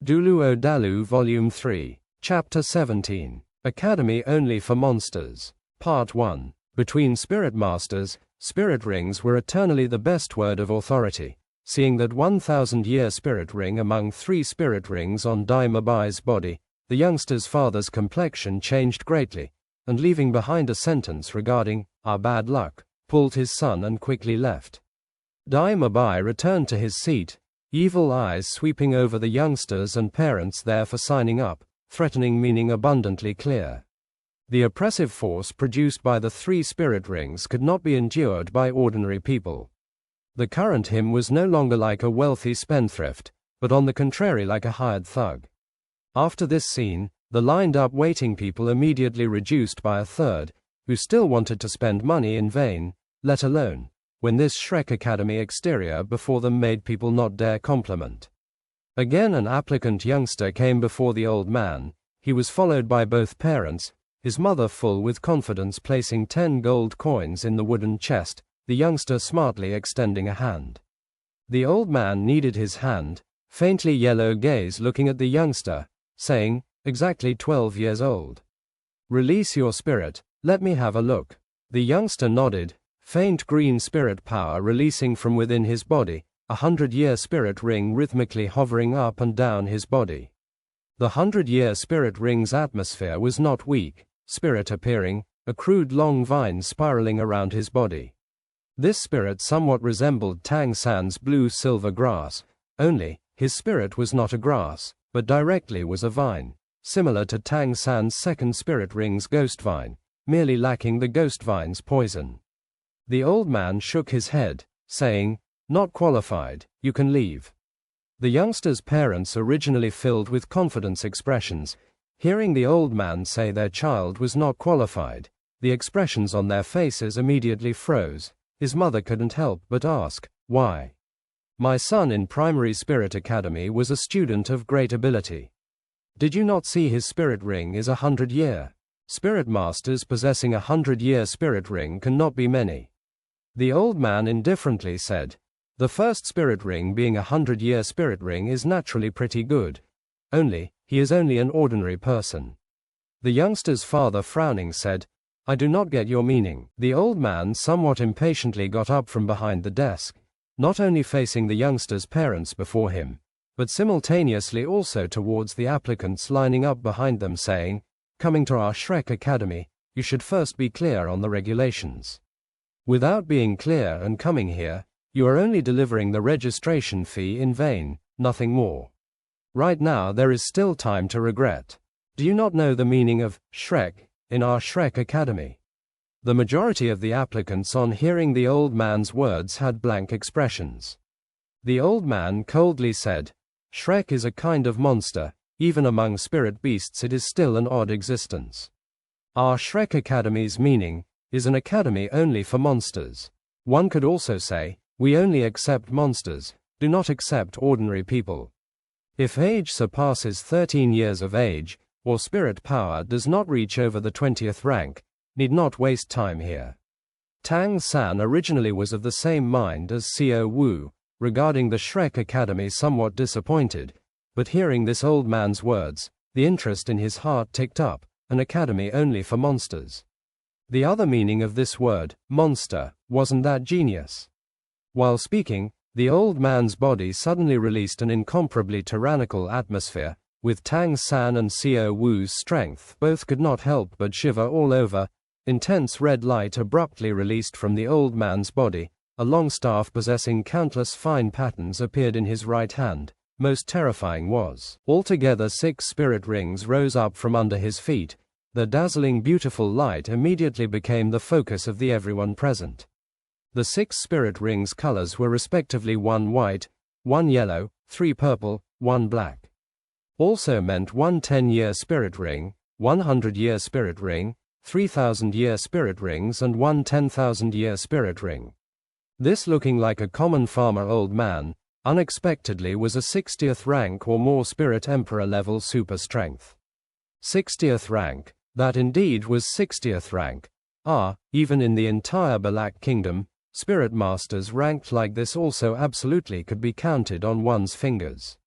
Douluo Dalu Volume 3, Chapter 17, Academy Only for Monsters, Part 1. Between spirit masters, spirit rings were eternally the best word of authority, seeing that 1,000-year spirit ring among 3 spirit rings on Dai Mabai's body, the youngster's father's complexion changed greatly, and leaving behind a sentence regarding our bad luck, pulled his son and quickly left. Dai Mabai returned to his seat, evil eyes sweeping over the youngsters and parents there for signing up, threatening meaning abundantly clear. The oppressive force produced by the 3 spirit rings could not be endured by ordinary people. The current him was no longer like a wealthy spendthrift, but on the contrary like a hired thug. After this scene, the lined-up waiting people immediately reduced by a third, who still wanted to spend money in vain, let alone when this Shrek Academy exterior before them made people not dare compliment. Again an applicant youngster came before the old man. He was followed by both parents, his mother full with confidence placing 10 gold coins in the wooden chest, the youngster smartly extending a hand. The old man needed his hand, faintly yellow gaze looking at the youngster, saying, exactly 12 years old. Release your spirit, let me have a look. The youngster nodded, faint green spirit power releasing from within his body, 100-year spirit ring rhythmically hovering up and down his body. The 100-year spirit ring's atmosphere was not weak, spirit appearing, a crude long vine spiraling around his body. This spirit somewhat resembled Tang San's blue-silver grass, only, his spirit was not a grass, but directly was a vine, similar to Tang San's second spirit ring's ghost vine, merely lacking the ghost vine's poison. The old man shook his head, saying, not qualified, you can leave. The youngster's parents, originally filled with confidence expressions, hearing the old man say their child was not qualified, the expressions on their faces immediately froze. His mother couldn't help but ask, why? My son in Primary Spirit Academy was a student of great ability. Did you not see his spirit ring is 100-year? Spirit masters possessing 100-year spirit ring cannot be many. The old man indifferently said, the first spirit ring being a 100-year spirit ring is naturally pretty good. Only, he is only an ordinary person. The youngster's father frowning said, I do not get your meaning. The old man somewhat impatiently got up from behind the desk, not only facing the youngster's parents before him, but simultaneously also towards the applicants lining up behind them saying, coming to our Shrek Academy, you should first be clear on the regulations. Without being clear and coming here, you are only delivering the registration fee in vain, nothing more. Right now there is still time to regret. Do you not know the meaning of Shrek in our Shrek Academy? The majority of the applicants on hearing the old man's words had blank expressions. The old man coldly said, Shrek is a kind of monster, even among spirit beasts it is still an odd existence. Our Shrek Academy's meaning is an academy only for monsters. One could also say, we only accept monsters, do not accept ordinary people. If age surpasses 13 years of age, or spirit power does not reach over the 20th rank, need not waste time here. Tang San originally was of the same mind as Co Wu, regarding the Shrek Academy somewhat disappointed, but hearing this old man's words, the interest in his heart ticked up, an academy only for monsters. The other meaning of this word, monster, wasn't that genius? While speaking, the old man's body suddenly released an incomparably tyrannical atmosphere, with Tang San and Co Wu's strength both could not help but shiver all over. Intense red light abruptly released from the old man's body, a long staff possessing countless fine patterns appeared in his right hand. Most terrifying was, altogether 6 spirit rings rose up from under his feet. The dazzling beautiful light immediately became the focus of everyone present. The 6 spirit rings' colors were respectively 1 white, 1 yellow, 3 purple, 1 black. Also meant 1 10-year spirit ring, 100-year spirit ring, 3,000-year spirit rings and 1 10,000-year spirit ring. This looking like a common farmer old man, unexpectedly was a 60th rank or more spirit emperor level super strength. 60th rank. That indeed was 60th rank. Even in the entire Balak kingdom, spirit masters ranked like this also absolutely could be counted on one's fingers.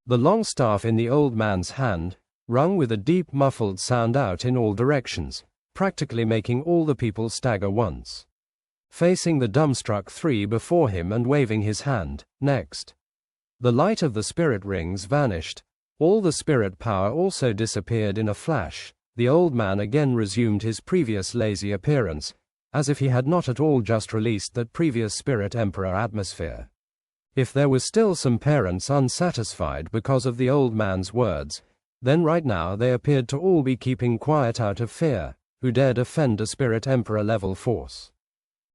The long staff in the old man's hand rung with a deep muffled sound out in all directions, practically making all the people stagger once. Facing the dumbstruck three before him and waving his hand, next. The light of the spirit rings vanished. All the spirit power also disappeared in a flash. The old man again resumed his previous lazy appearance, as if he had not at all just released that previous spirit emperor atmosphere. If there was still some parents unsatisfied because of the old man's words, then right now they appeared to all be keeping quiet out of fear, who dared offend a spirit emperor level force.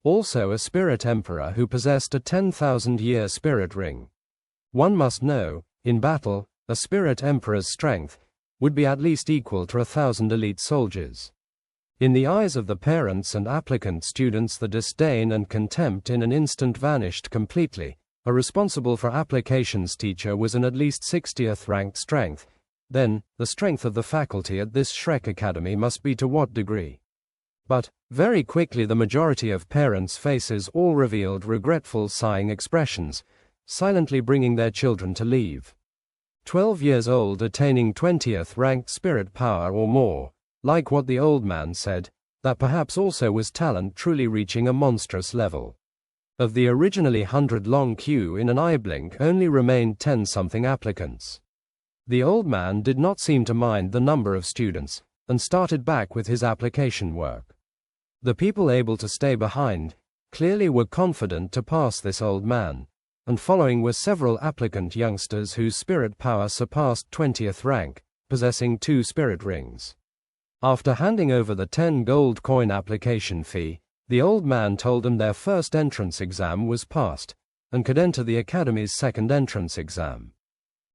Also a spirit emperor who possessed a 10,000-year spirit ring. One must know, in battle, a spirit emperor's strength would be at least equal to 1,000 elite soldiers. In the eyes of the parents and applicant students, the disdain and contempt in an instant vanished completely. A responsible for applications teacher was an at least 60th ranked strength. Then, the strength of the faculty at this Shrek Academy must be to what degree? But, very quickly the majority of parents' faces all revealed regretful sighing expressions, silently bringing their children to leave. 12 years old attaining 20th ranked spirit power or more, like what the old man said, that perhaps also was talent truly reaching a monstrous level. Of the originally 100-long queue in an eye blink only remained 10-something applicants. The old man did not seem to mind the number of students, and started back with his application work. The people able to stay behind clearly were confident to pass this old man, and following were several applicant youngsters whose spirit power surpassed 20th rank, possessing 2 spirit rings. After handing over the 10 gold coin application fee, the old man told them their first entrance exam was passed, and could enter the academy's second entrance exam.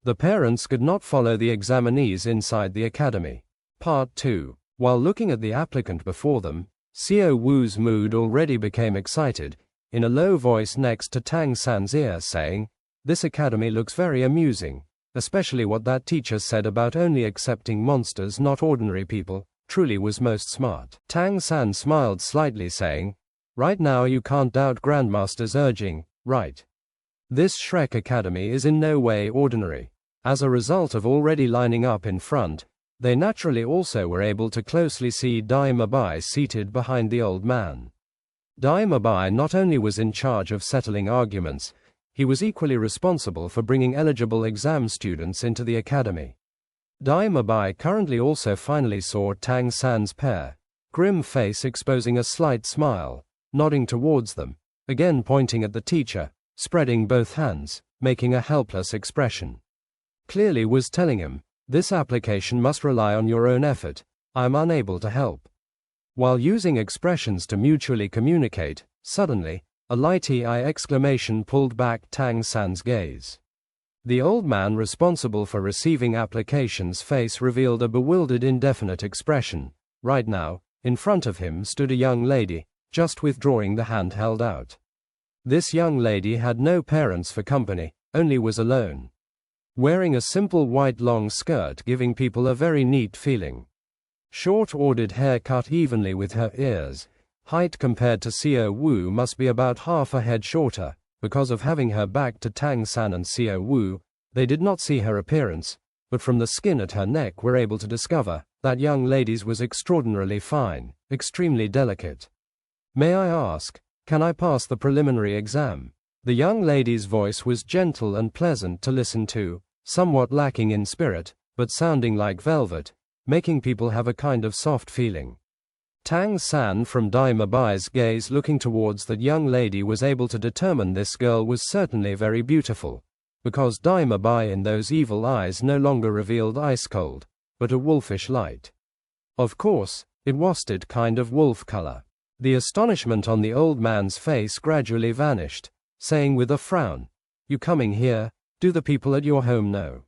The parents could not follow the examinees inside the academy. Part 2. While looking at the applicant before them, Xiao Wu's mood already became excited, in a low voice next to Tang San's ear saying, "This academy looks very amusing, especially what that teacher said about only accepting monsters, not ordinary people, truly was most smart." Tang San smiled slightly saying, "Right now you can't doubt Grandmaster's urging, right? This Shrek Academy is in no way ordinary." As a result of already lining up in front, they naturally also were able to closely see Dai Mabai seated behind the old man. Dai Mabai not only was in charge of settling arguments, he was equally responsible for bringing eligible exam students into the academy. Dai Mabai currently also finally saw Tang San's pair, grim face exposing a slight smile, nodding towards them, again pointing at the teacher, spreading both hands, making a helpless expression. Clearly was telling him, "This application must rely on your own effort, I am unable to help." While using expressions to mutually communicate, suddenly, a light "ei" exclamation pulled back Tang San's gaze. The old man responsible for receiving applications' face revealed a bewildered indefinite expression. Right now, in front of him stood a young lady, just withdrawing the hand held out. This young lady had no parents for company, only was alone. Wearing a simple white long skirt giving people a very neat feeling. Short ordered hair cut evenly with her ears. Height compared to Xiao Wu must be about half a head shorter. Because of having her back to Tang San and Xiao Wu, they did not see her appearance, but from the skin at her neck were able to discover that young lady's was extraordinarily fine, extremely delicate. "May I ask, can I pass the preliminary exam?" The young lady's voice was gentle and pleasant to listen to, somewhat lacking in spirit, but sounding like velvet, making people have a kind of soft feeling. Tang San from Dai Mabai's gaze looking towards that young lady was able to determine this girl was certainly very beautiful, because Dai Mabai in those evil eyes no longer revealed ice cold, but a wolfish light. Of course, it wasted kind of wolf color. The astonishment on the old man's face gradually vanished, saying with a frown, "You coming here? Do the people at your home know?"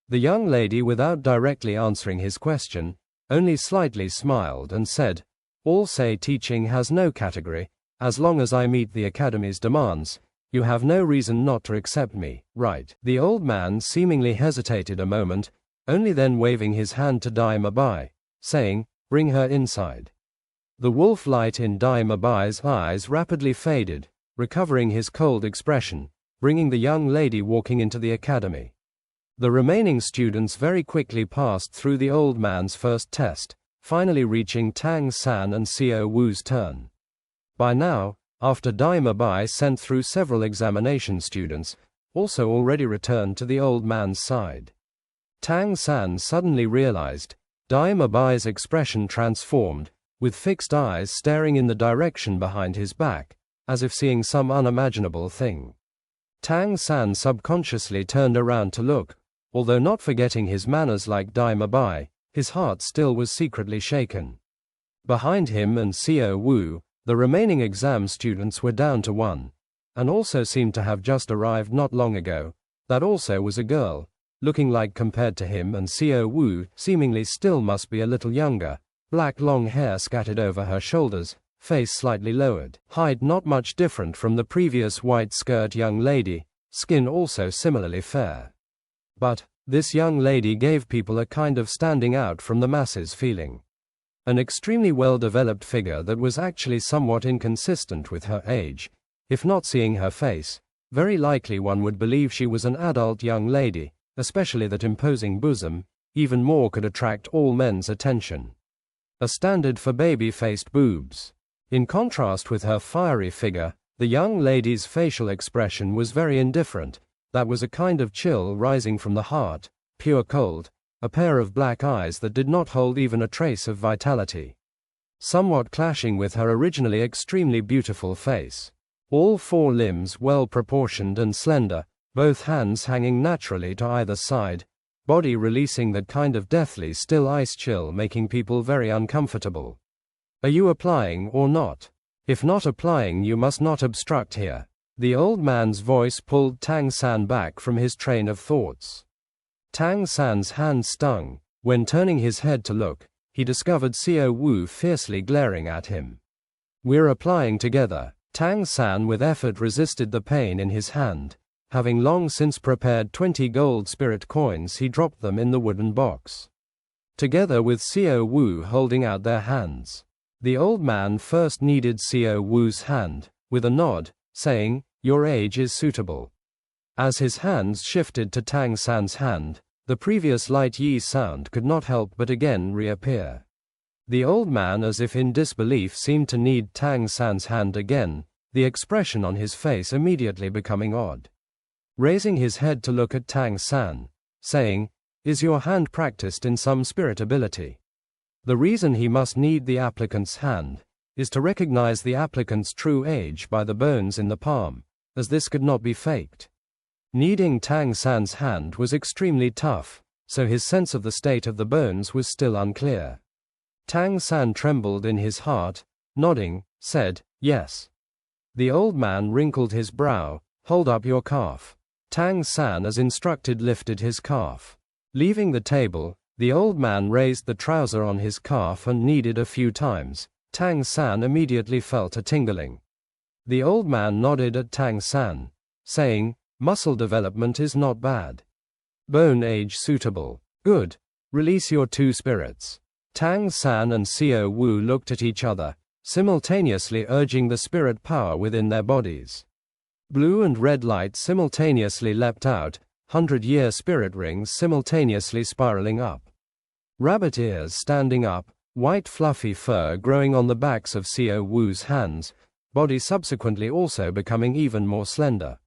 The young lady, without directly answering his question, only slightly smiled and said, "All say teaching has no category, as long as I meet the academy's demands, you have no reason not to accept me, right?" The old man seemingly hesitated a moment, only then waving his hand to Dai Mabai, saying, "Bring her inside." The wolf light in Dai Mabai's eyes rapidly faded, recovering his cold expression, bringing the young lady walking into the academy. The remaining students very quickly passed through the old man's first test, finally reaching Tang San and Xiao Wu's turn. By now, after Dai Mabai sent through several examination students, also already returned to the old man's side. Tang San suddenly realized, Dai Mabai's expression transformed, with fixed eyes staring in the direction behind his back, as if seeing some unimaginable thing. Tang San subconsciously turned around to look, although not forgetting his manners like Dai Mabai, his heart still was secretly shaken. Behind him and Xiao Wu, the remaining exam students were down to one, and also seemed to have just arrived not long ago. That also was a girl, looking like compared to him and Xiao Wu, seemingly still must be a little younger, black long hair scattered over her shoulders, face slightly lowered, height not much different from the previous white skirt young lady, skin also similarly fair. But this young lady gave people a kind of standing out from the masses feeling. An extremely well-developed figure that was actually somewhat inconsistent with her age. If not seeing her face, very likely one would believe she was an adult young lady, especially that imposing bosom, even more could attract all men's attention. A standard for baby-faced boobs. In contrast with her fiery figure, the young lady's facial expression was very indifferent. That was a kind of chill rising from the heart, pure cold, a pair of black eyes that did not hold even a trace of vitality. Somewhat clashing with her originally extremely beautiful face. All four limbs well proportioned and slender, both hands hanging naturally to either side, body releasing that kind of deathly still ice chill making people very uncomfortable. Are you applying or not? If not applying, you must not obstruct here. The old man's voice pulled Tang San back from his train of thoughts. Tang San's hand stung. When turning his head to look, he discovered Xiao Wu fiercely glaring at him. We're applying together. Tang San with effort resisted the pain in his hand. Having long since prepared 20 gold spirit coins, he dropped them in the wooden box. Together with Xiao Wu holding out their hands. The old man first needed Xiao Wu's hand, with a nod, saying, "Your age is suitable." As his hands shifted to Tang San's hand, the previous light yi sound could not help but again reappear. The old man, as if in disbelief, seemed to need Tang San's hand again, the expression on his face immediately becoming odd. Raising his head to look at Tang San, saying, "Is your hand practiced in some spirit ability?" The reason he must need the applicant's hand is to recognize the applicant's true age by the bones in the palm, as this could not be faked. Needing Tang San's hand was extremely tough, so his sense of the state of the bones was still unclear. Tang San trembled in his heart, nodding, said, "Yes." The old man wrinkled his brow. "Hold up your calf." Tang San, as instructed, lifted his calf. Leaving the table, the old man raised the trouser on his calf and kneaded a few times. Tang San immediately felt a tingling. The old man nodded at Tang San, saying, "Muscle development is not bad. Bone age suitable. Good. Release your two spirits." Tang San and Xiao Wu looked at each other, simultaneously urging the spirit power within their bodies. Blue and red light simultaneously leapt out, 100-year spirit rings simultaneously spiraling up. Rabbit ears standing up, white fluffy fur growing on the backs of Xiao Wu's hands, body subsequently also becoming even more slender.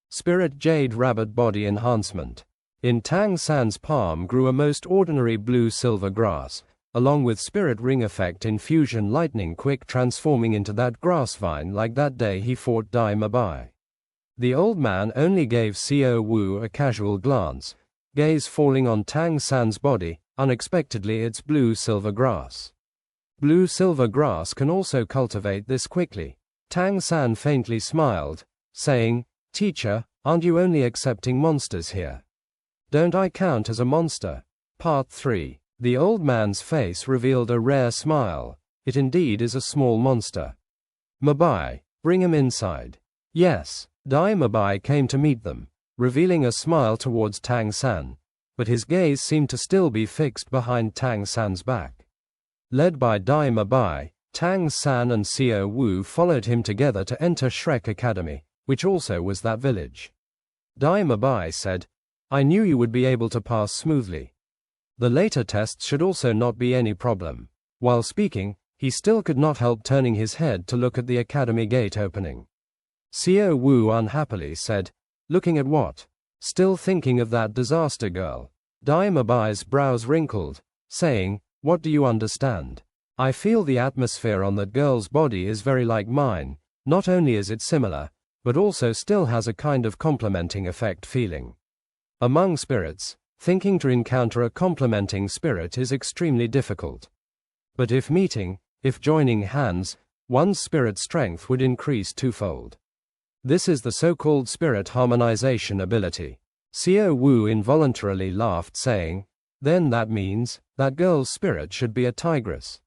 Spirit jade rabbit body enhancement. In Tang San's palm grew a most ordinary blue-silver grass, along with spirit ring effect infusion lightning quick transforming into that grass vine like that day he fought Dai Mabai. The old man only gave Xiao Wu a casual glance, gaze falling on Tang San's body, unexpectedly its blue-silver grass. Blue-silver grass can also cultivate this quickly. Tang San faintly smiled, saying, "Teacher, aren't you only accepting monsters here? Don't I count as a monster?" Part 3. The old man's face revealed a rare smile. It indeed is a small monster. "Mabai, bring him inside." "Yes." Dai Mabai came to meet them, revealing a smile towards Tang San, but his gaze seemed to still be fixed behind Tang San's back. Led by Dai Mabai, Tang San and Xiao Wu followed him together to enter Shrek Academy, which also was that village. Dai Mabai said, I knew you would be able to pass smoothly. The later tests should also not be any problem. While speaking, he still could not help turning his head to look at the academy gate opening. Xiao Wu unhappily said, "Looking at what?" "Still thinking of that disaster girl." Dai Mabai's brows wrinkled, saying, "What do you understand?" "I feel the atmosphere on that girl's body is very like mine. Not only is it similar, but also still has a kind of complementing effect feeling. Among spirits, thinking to encounter a complementing spirit is extremely difficult. But if joining hands, one's spirit strength would increase twofold. This is the so-called spirit harmonization ability." Xiao Wu involuntarily laughed, saying, "Then that means, that girl's spirit should be a tigress."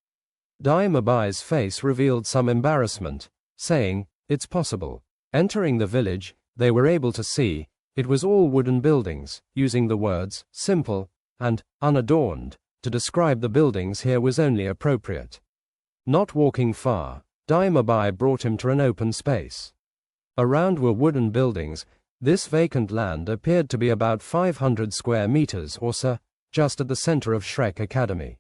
Dai Mabai's face revealed some embarrassment, saying, "It's possible." Entering the village, they were able to see, it was all wooden buildings. Using the words, simple, and unadorned, to describe the buildings here was only appropriate. Not walking far, Dai Mabai brought him to an open space. Around were wooden buildings. This vacant land appeared to be about 500 square meters or so, just at the center of Shrek Academy.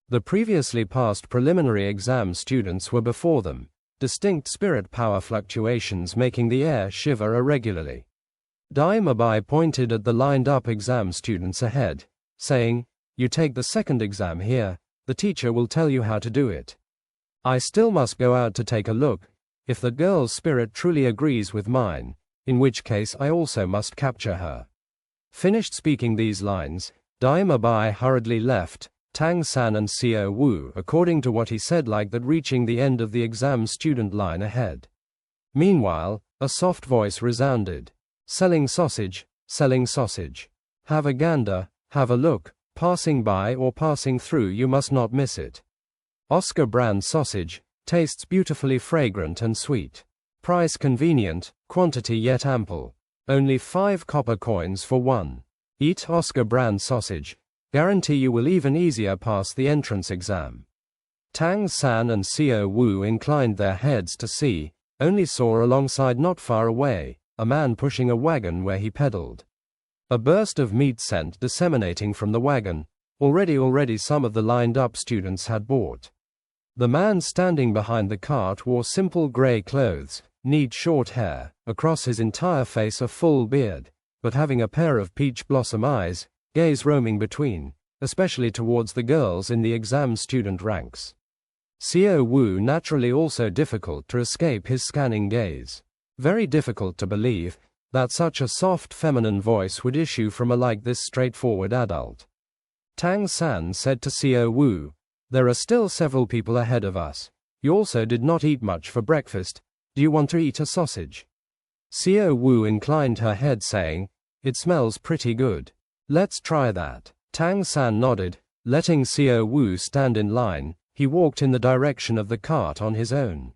The previously passed preliminary exam students were before them, distinct spirit power fluctuations making the air shiver irregularly. Dai Mabai pointed at the lined-up exam students ahead, saying, "You take the second exam here, the teacher will tell you how to do it. I still must go out to take a look, if the girl's spirit truly agrees with mine, in which case I also must capture her." Finished speaking these lines, Dai Mabai hurriedly left, Tang San and Xiao Wu according to what he said like that, reaching the end of the exam student line ahead. Meanwhile, a soft voice resounded. "Selling sausage, selling sausage. Have a gander, have a look, passing by or passing through you must not miss it. Oscar brand sausage, tastes beautifully fragrant and sweet. Price convenient, quantity yet ample. Only 5 copper coins for one. Eat Oscar brand sausage. Guarantee you will even easier pass the entrance exam." Tang San and Xiao Wu inclined their heads to see, only saw alongside not far away, a man pushing a wagon where he pedaled. A burst of meat scent disseminating from the wagon, already some of the lined-up students had bought. The man standing behind the cart wore simple grey clothes, neat short hair, across his entire face a full beard, but having a pair of peach blossom eyes, gaze roaming between, especially towards the girls in the exam student ranks. Xiao Wu naturally also difficult to escape his scanning gaze. Very difficult to believe that such a soft feminine voice would issue from a like this straightforward adult. Tang San said to Xiao Wu, "There are still several people ahead of us. You also did not eat much for breakfast. Do you want to eat a sausage?" Xiao Wu inclined her head saying, "It smells pretty good. Let's try that." Tang San nodded, letting Xiao Wu stand in line. He walked in the direction of the cart on his own.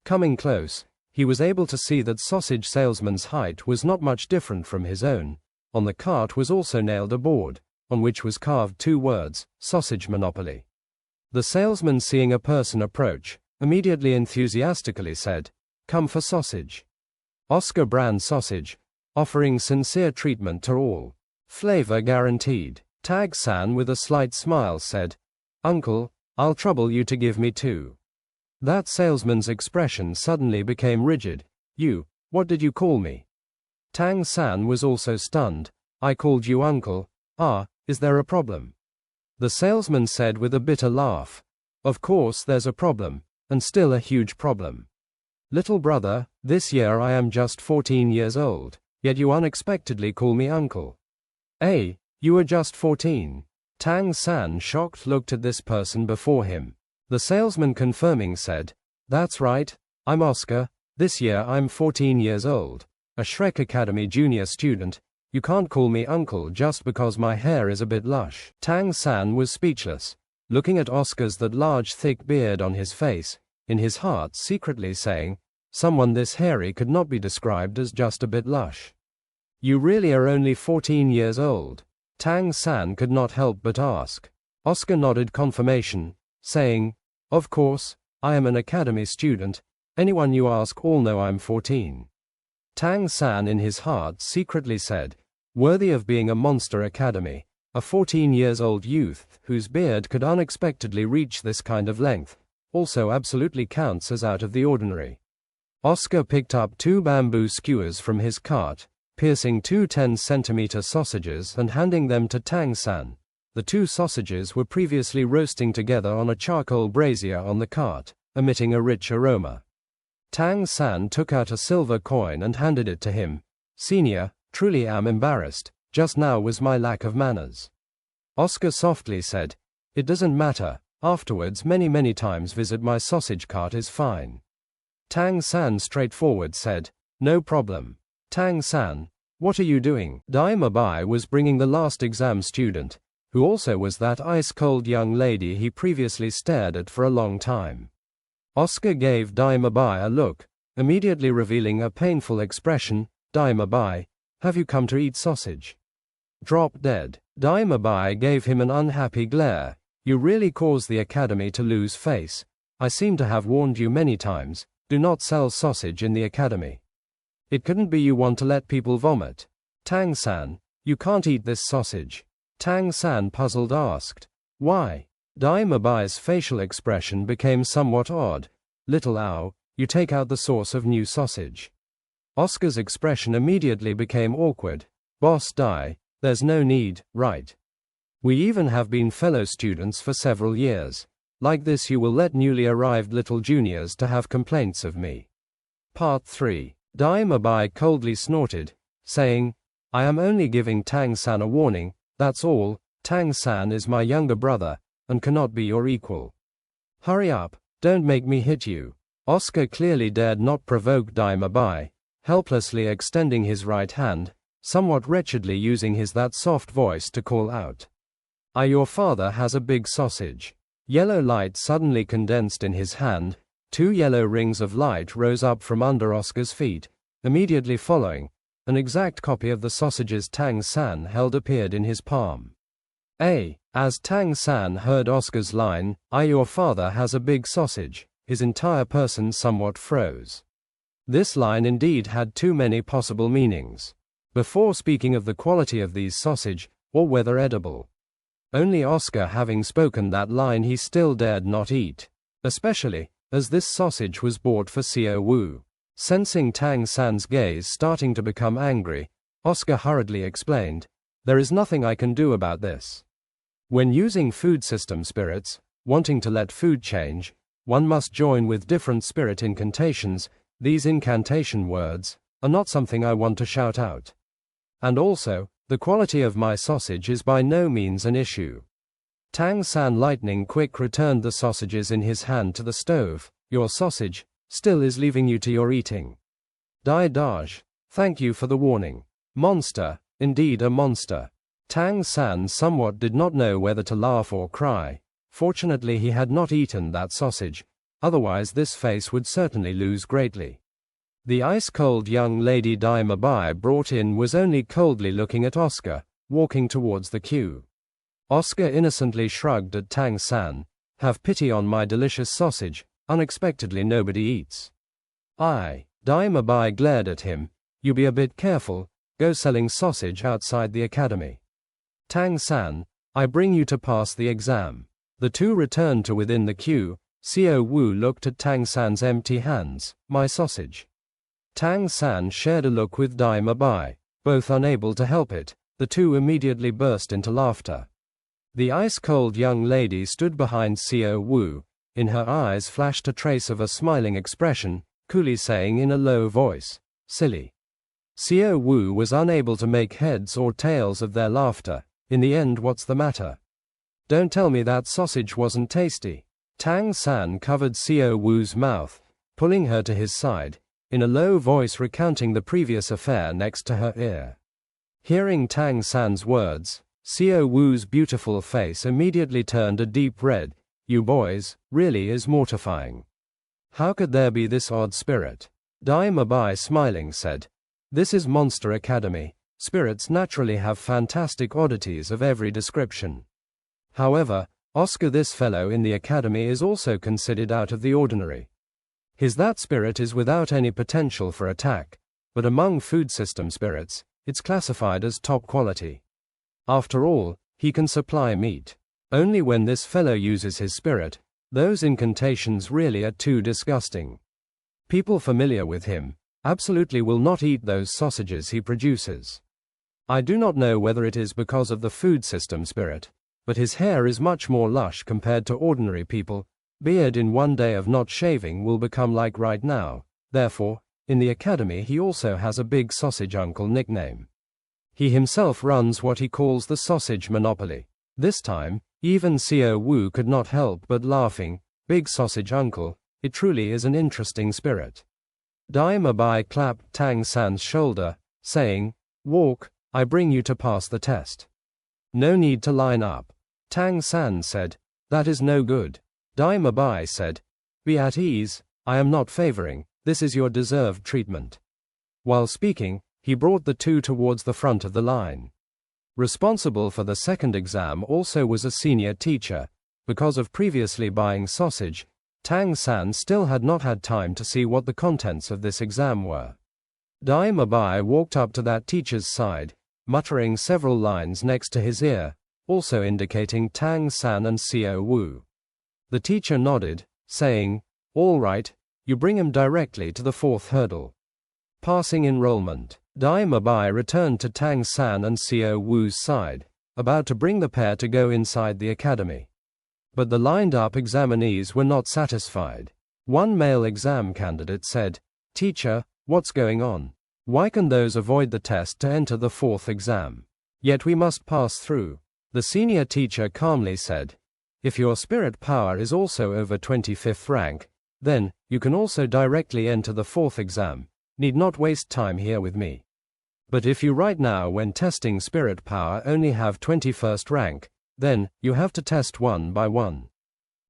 Coming close, he was able to see that sausage salesman's height was not much different from his own. On the cart was also nailed a board, on which was carved 2 words, "Sausage Monopoly." The salesman, seeing a person approach, immediately enthusiastically said, "Come for sausage. Oscar brand sausage, offering sincere treatment to all. Flavor guaranteed." Tang San with a slight smile said, "Uncle, I'll trouble you to give me 2. That salesman's expression suddenly became rigid. What did you call me?" Tang San was also stunned. "I called you uncle. Is there a problem?" The salesman said with a bitter laugh, "Of course there's a problem, and still a huge problem. Little brother, this year I am just 14 years old, yet you unexpectedly call me uncle." You are just 14. Tang San shocked looked at this person before him. The salesman confirming said, "That's right, I'm Oscar, this year I'm 14 years old, a Shrek Academy junior student. You can't call me uncle just because my hair is a bit lush." Tang San was speechless, looking at Oscar's that large thick beard on his face, in his heart secretly saying, someone this hairy could not be described as just a bit lush. "You really are only 14 years old?" Tang San could not help but ask. Oscar nodded confirmation, saying, "Of course, I am an academy student. Anyone you ask all know I'm 14. Tang San in his heart secretly said, Worthy of being a monster academy, a 14-year-old youth whose beard could unexpectedly reach this kind of length also absolutely counts as out of the ordinary. Oscar picked up 2 bamboo skewers from his cart, piercing 2 10-centimeter sausages and handing them to Tang San. The 2 sausages were previously roasting together on a charcoal brazier on the cart, emitting a rich aroma. Tang San took out a silver coin and handed it to him. "Senior, truly am embarrassed, just now was my lack of manners." Oscar softly said, "It doesn't matter, afterwards many times visit my sausage cart is fine." Tang San straightforward said, "No problem." "Tang San, what are you doing?" Dai Mabai was bringing the last exam student, who also was that ice-cold young lady he previously stared at for a long time. Oscar gave Dai Mabai a look, immediately revealing a painful expression. "Dai Mabai, have you come to eat sausage?" Drop dead. Dai Mabai gave him an unhappy glare. "You really cause the academy to lose face. I seem to have warned you many times, do not sell sausage in the academy. It couldn't be you want to let people vomit." "Tang San, you can't eat this sausage." Tang San puzzled asked, "Why?" Dai Mabai's facial expression became somewhat odd. "Little Ow, you take out the source of new sausage." Oscar's expression immediately became awkward. "Boss Dai, there's no need, right? We even have been fellow students for several years. Like this you will let newly arrived little juniors to have complaints of me." Part 3. Dai Mabai coldly snorted, saying, "I am only giving Tang San a warning, that's all. Tang San is my younger brother, and cannot be your equal. Hurry up, don't make me hit you." Oscar clearly dared not provoke Dai Mabai, helplessly extending his right hand, somewhat wretchedly using his that soft voice to call out, Your father has a big sausage." Yellow light suddenly condensed in his hand, 2 yellow rings of light rose up from under Oscar's feet, immediately following, an exact copy of the sausages Tang San held appeared in his palm. As Tang San heard Oscar's line, "Your father has a big sausage," his entire person somewhat froze. This line indeed had too many possible meanings. Before speaking of the quality of these sausage, or whether edible. Only Oscar having spoken that line he still dared not eat. Especially, as this sausage was bought for Xiao Wu. Sensing Tang San's gaze starting to become angry, Oscar hurriedly explained, "There is nothing I can do about this. When using food system spirits, wanting to let food change, one must join with different spirit incantations. These incantation words are not something I want to shout out. And also, the quality of my sausage is by no means an issue." Tang San lightning quick returned the sausages in his hand to the stove. "Your sausage still is leaving you to your eating. Dai Daj, thank you for the warning. Monster, indeed a monster." Tang San somewhat did not know whether to laugh or cry. Fortunately he had not eaten that sausage, otherwise this face would certainly lose greatly. The ice-cold young lady Dai Mabai brought in was only coldly looking at Oscar, walking towards the queue. Oscar innocently shrugged at Tang San. "Have pity on my delicious sausage, unexpectedly nobody eats." Dai Mabai glared at him. "You be a bit careful, go selling sausage outside the academy." "Tang San, I bring you to pass the exam." The two returned to within the queue. Xiao Wu looked at Tang San's empty hands. "My sausage." Tang San shared a look with Dai Mabai. Both unable to help it, the two immediately burst into laughter. The ice-cold young lady stood behind Xiao Wu. In her eyes flashed a trace of a smiling expression, coolly saying in a low voice, "Silly." Xiao Wu was unable to make heads or tails of their laughter. In the end, what's the matter? "Don't tell me that sausage wasn't tasty." Tang San covered Xiao Wu's mouth, pulling her to his side, in a low voice recounting the previous affair next to her ear. Hearing Tang San's words, Xiao Wu's beautiful face immediately turned a deep red. "You boys, really is mortifying. How could there be this odd spirit?" Dai Mabai smiling said, "This is Monster Academy. Spirits naturally have fantastic oddities of every description. However, Oscar, this fellow in the academy, is also considered out of the ordinary. That spirit is without any potential for attack, but among food system spirits, it's classified as top quality. After all, he can supply meat. Only when this fellow uses his spirit, those incantations really are too disgusting. People familiar with him absolutely will not eat those sausages he produces. I do not know whether it is because of the food system spirit, but his hair is much more lush compared to ordinary people. Beard in one day of not shaving will become like right now. Therefore, in the academy he also has a big sausage uncle nickname. He himself runs what he calls the sausage monopoly. This time, even Xiao Wu could not help but laughing. Big sausage uncle, it truly is an interesting spirit. Dai Mabai clapped Tang San's shoulder, saying, "Walk, I bring you to pass the test." "No need to line up." Tang San said, "That is no good." Dai Mabai said, "Be at ease, I am not favoring, this is your deserved treatment." While speaking, he brought the two towards the front of the line. Responsible for the second exam also was a senior teacher. Because of previously buying sausage, Tang San still had not had time to see what the contents of this exam were. Dai Mabai walked up to that teacher's side, muttering several lines next to his ear, also indicating Tang San and Xiao Wu. The teacher nodded, saying, "All right, you bring him directly to the fourth hurdle." Passing enrollment, Dai Mabai returned to Tang San and Xiao Wu's side, about to bring the pair to go inside the academy. But the lined-up examinees were not satisfied. One male exam candidate said, "Teacher, what's going on? Why can those avoid the test to enter the fourth exam? Yet we must pass through." The senior teacher calmly said, "If your spirit power is also over 25th rank, then you can also directly enter the fourth exam. Need not waste time here with me. But if you right now when testing spirit power only have 21st rank, then you have to test one by one."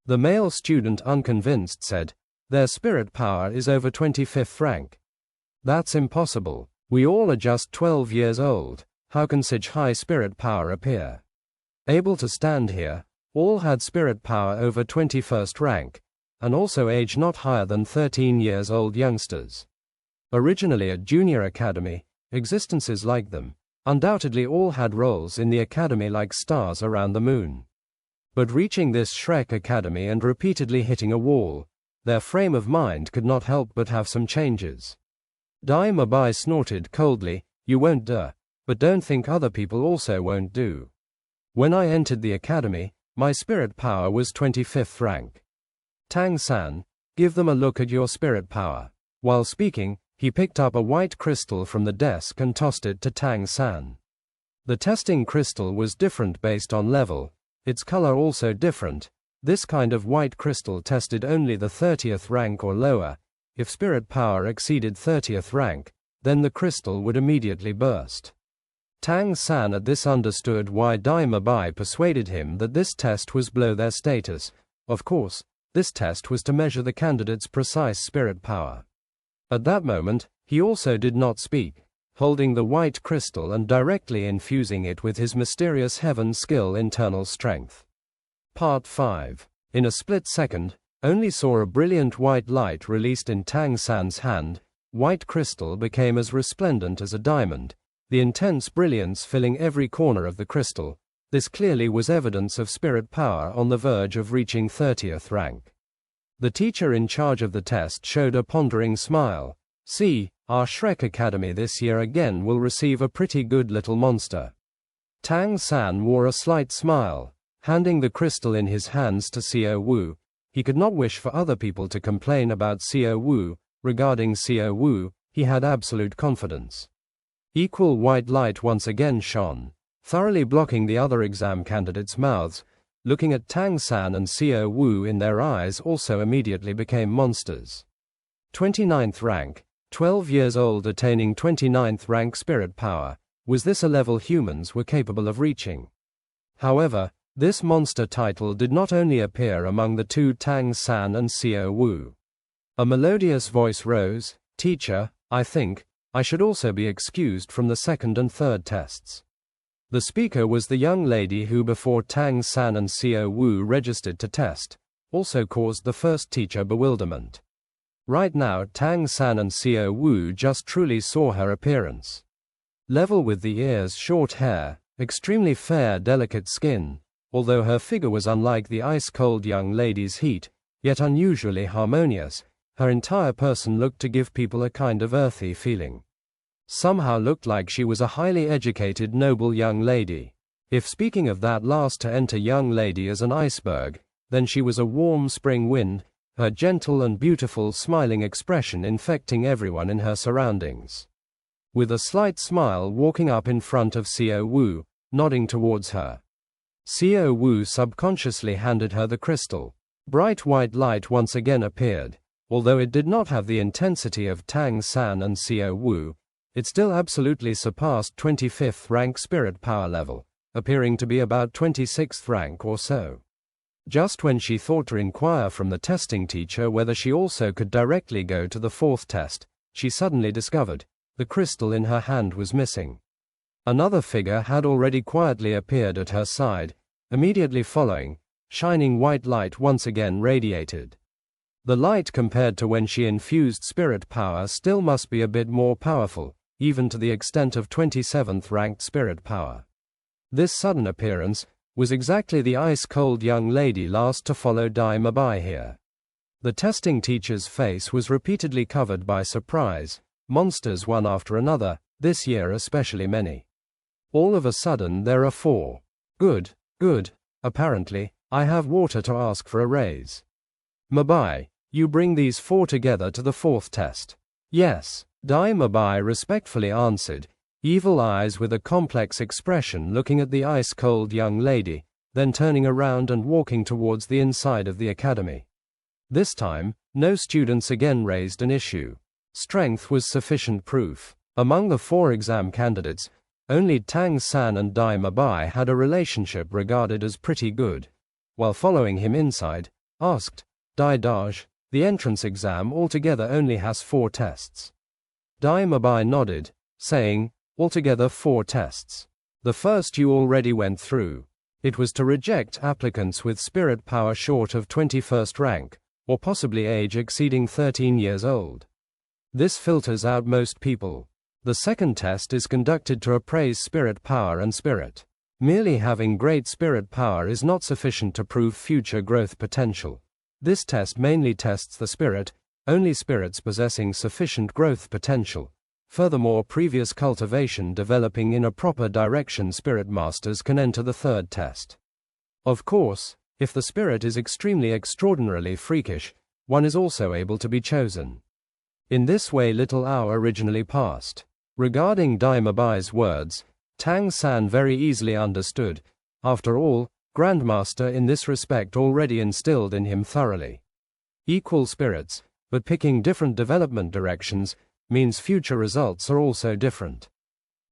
The male student unconvinced said, "Their spirit power is over 25th rank. That's impossible. We all are just 12 years old. How can such high spirit power appear?" Able to stand here, all had spirit power over 21st rank, and also age not higher than 13 years old youngsters. Originally a junior academy, existences like them, undoubtedly all had roles in the academy like stars around the moon. But reaching this Shrek academy and repeatedly hitting a wall, their frame of mind could not help but have some changes. Dai Mabai snorted coldly, "You won't do, but don't think other people also won't do. When I entered the academy, my spirit power was 25th rank. Tang San, give them a look at your spirit power." While speaking, he picked up a white crystal from the desk and tossed it to Tang San. The testing crystal was different based on level, its color also different. This kind of white crystal tested only the 30th rank or lower. If spirit power exceeded 30th rank, then the crystal would immediately burst. Tang San at this understood why Dai Mabai persuaded him that this test was below their status. Of course, this test was to measure the candidate's precise spirit power. At that moment, he also did not speak, holding the white crystal and directly infusing it with his mysterious heaven skill internal strength. Part 5. In a split second, only saw a brilliant white light released in Tang San's hand. White crystal became as resplendent as a diamond, the intense brilliance filling every corner of the crystal. This clearly was evidence of spirit power on the verge of reaching 30th rank. The teacher in charge of the test showed a pondering smile. "See, our Shrek Academy this year again will receive a pretty good little monster." Tang San wore a slight smile, handing the crystal in his hands to Xiao Wu. He could not wish for other people to complain about Xiao Wu. Regarding Xiao Wu, he had absolute confidence. Equal white light once again shone, thoroughly blocking the other exam candidates' mouths. Looking at Tang San and Xiao Wu in their eyes also immediately became monsters. 29th rank, 12 years old attaining 29th rank spirit power. Was this a level humans were capable of reaching? However, this monster title did not only appear among the two Tang San and Xiao Wu. A melodious voice rose, "Teacher, I think I should also be excused from the second and third tests." The speaker was the young lady who before Tang San and Xiao Wu registered to test, also caused the first teacher bewilderment. Right now Tang San and Xiao Wu just truly saw her appearance. Level with the ears, short hair, extremely fair, delicate skin. Although her figure was unlike the ice-cold young lady's heat, yet unusually harmonious, her entire person looked to give people a kind of earthy feeling. Somehow looked like she was a highly educated, noble young lady. If speaking of that last to enter young lady as an iceberg, then she was a warm spring wind, her gentle and beautiful smiling expression infecting everyone in her surroundings. With a slight smile walking up in front of Xiao Wu, nodding towards her. Xiao Wu subconsciously handed her the crystal. Bright white light once again appeared. Although it did not have the intensity of Tang San and Xiao Wu, it still absolutely surpassed 25th rank spirit power level, appearing to be about 26th rank or so. Just when she thought to inquire from the testing teacher whether she also could directly go to the 4th test, she suddenly discovered the crystal in her hand was missing. Another figure had already quietly appeared at her side, immediately following. Shining white light once again radiated. The light compared to when she infused spirit power still must be a bit more powerful, even to the extent of 27th ranked spirit power. This sudden appearance was exactly the ice-cold young lady last to follow Dai Mabai here. The testing teacher's face was repeatedly covered by surprise, monsters one after another, this year especially many. All of a sudden there are 4. Good, apparently. I have water to ask for a raise. Mabai, you bring these 4 together to the 4th test. Yes, Dai Mabai respectfully answered, evil eyes with a complex expression looking at the ice-cold young lady, then turning around and walking towards the inside of the academy. This time, no students again raised an issue. Strength was sufficient proof. Among the 4 exam candidates, only Tang San and Dai Mabai had a relationship regarded as pretty good. While following him inside, asked, Dai Daj, the entrance exam altogether only has 4 tests. Dai Mabai nodded, saying, altogether 4 tests. The first you already went through. It was to reject applicants with spirit power short of 21st rank, or possibly age exceeding 13 years old. This filters out most people. The second test is conducted to appraise spirit power and spirit. Merely having great spirit power is not sufficient to prove future growth potential. This test mainly tests the spirit, only spirits possessing sufficient growth potential. Furthermore, previous cultivation developing in a proper direction spirit masters can enter the 3rd test. Of course, if the spirit is extraordinarily freakish, one is also able to be chosen. In this way little hour originally passed. Regarding Dai Mabai's words, Tang San very easily understood. After all, Grandmaster in this respect already instilled in him thoroughly. Equal spirits, but picking different development directions, means future results are also different.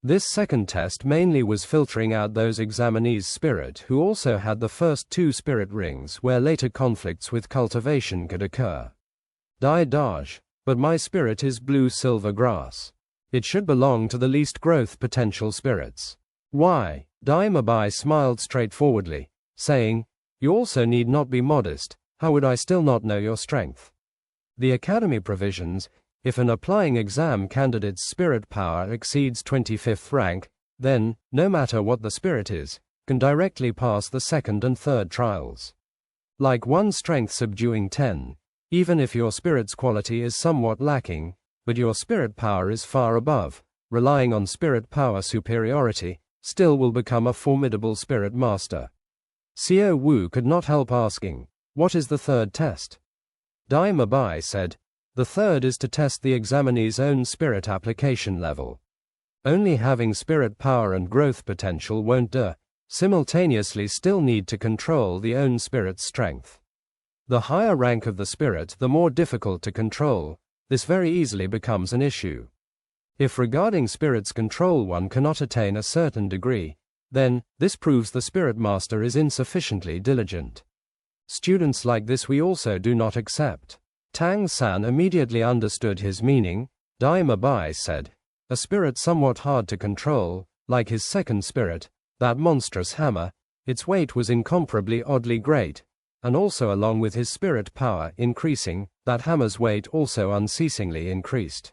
This second test mainly was filtering out those examinees' spirit who also had the first 2 spirit rings where later conflicts with cultivation could occur. Dai Daj, but my spirit is blue-silver grass. It should belong to the least growth potential spirits. Why? Dai Mabai smiled straightforwardly, saying, you also need not be modest, how would I still not know your strength? The Academy provisions, if an applying exam candidate's spirit power exceeds 25th rank, then, no matter what the spirit is, can directly pass the 2nd and 3rd trials. Like 1 strength subduing 10, even if your spirit's quality is somewhat lacking, but your spirit power is far above, relying on spirit power superiority, still will become a formidable spirit master. Xiao Wu could not help asking, what is the 3rd test? Dai Mabai said, the 3rd is to test the examinee's own spirit application level. Only having spirit power and growth potential won't do, simultaneously still need to control the own spirit's strength. The higher rank of the spirit, the more difficult to control. This very easily becomes an issue. If regarding spirit's control one cannot attain a certain degree, then, this proves the spirit master is insufficiently diligent. Students like this we also do not accept. Tang San immediately understood his meaning. Dai Mabai said, a spirit somewhat hard to control, like his second spirit, that monstrous hammer, its weight was incomparably oddly great, and also along with his spirit power increasing, that hammer's weight also unceasingly increased.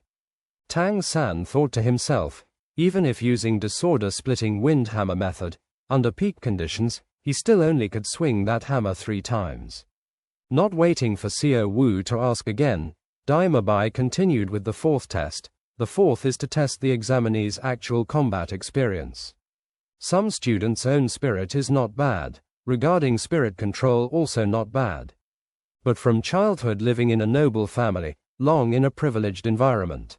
Tang San thought to himself, Even if using disorder-splitting wind hammer method, under peak conditions, he still only could swing that hammer 3 times. Not waiting for Xiao Wu to ask again, Dai Mabai continued with the 4th test. The 4th is to test the examinee's actual combat experience. Some students' own spirit is not bad, regarding spirit control also not bad. But from childhood living in a noble family, long in a privileged environment,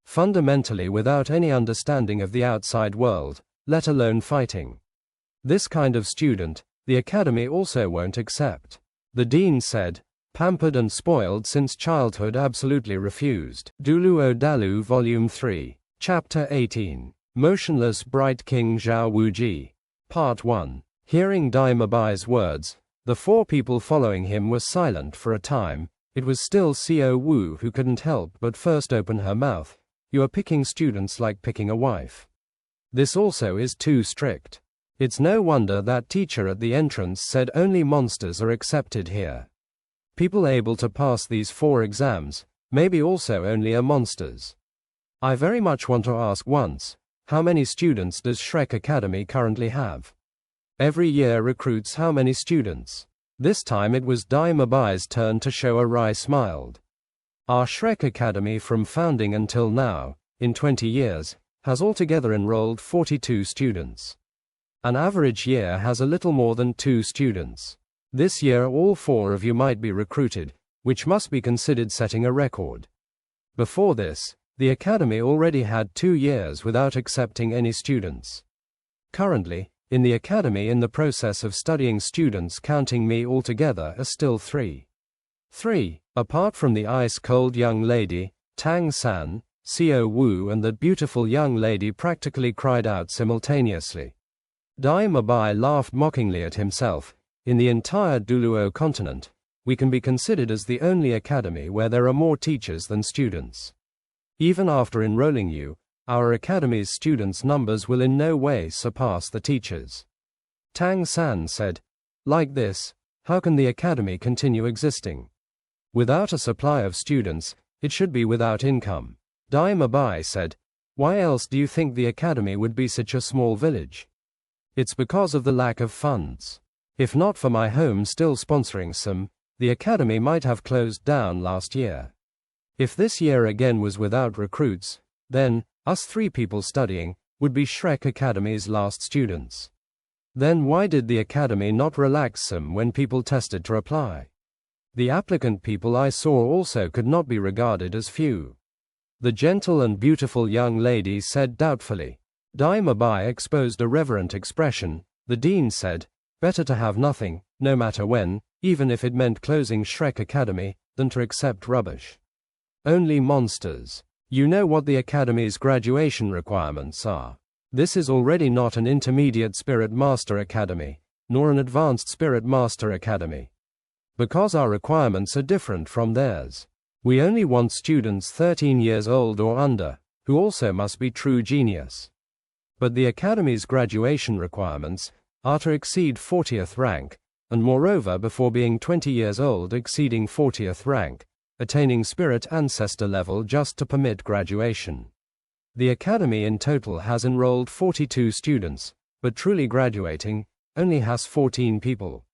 fundamentally without any understanding of the outside world, let alone fighting. This kind of student, the academy also won't accept. The dean said, pampered and spoiled since childhood, absolutely refused. Douluo Dalu Volume 3, Chapter 18. Motionless Bright King Zhao Wuji. Part 1. Hearing Dai Mabai's words, the 4 people following him were silent for a time. It was still Xiao Wu who couldn't help but first open her mouth. You are picking students like picking a wife. This also is too strict. It's no wonder that teacher at the entrance said only monsters are accepted here. People able to pass these 4 exams, maybe also only are monsters. I very much want to ask once, how many students does Shrek Academy currently have? Every year recruits how many students? This time it was Dai Mabai's turn to show a wry smiled. Our Shrek Academy from founding until now, in 20 years, has altogether enrolled 42 students. An average year has a little more than 2 students. This year all 4 of you might be recruited, which must be considered setting a record. Before this, the academy already had 2 years without accepting any students. Currently, in the academy in the process of studying students counting me altogether are still 3. 3. Apart from the ice-cold young lady, Tang San, Xiao Wu and that beautiful young lady practically cried out simultaneously. Dai Mabai laughed mockingly at himself. In the entire Douluo continent, we can be considered as the only academy where there are more teachers than students. Even after enrolling you, our academy's students' numbers will in no way surpass the teachers. Tang San said, like this, how can the academy continue existing? Without a supply of students, it should be without income. Dai Mabai said, why else do you think the academy would be such a small village? It's because of the lack of funds. If not for my home still sponsoring some, the academy might have closed down last year. If this year again was without recruits, then, us 3 people studying, would be Shrek Academy's last students. Then why did the academy not relax some when people tested to apply? The applicant people I saw also could not be regarded as few. The gentle and beautiful young lady said doubtfully. Dai Mabai exposed a reverent expression. The dean said, better to have nothing, no matter when, even if it meant closing Shrek Academy, than to accept rubbish. Only monsters. You know what the academy's graduation requirements are. This is already not an intermediate Spirit Master Academy, nor an advanced Spirit Master Academy. Because our requirements are different from theirs. We only want students 13 years old or under, who also must be true genius. But the academy's graduation requirements are to exceed 40th rank, and moreover before being 20 years old exceeding 40th rank, attaining spirit ancestor level just to permit graduation. The academy in total has enrolled 42 students, but truly graduating, only has 14 people.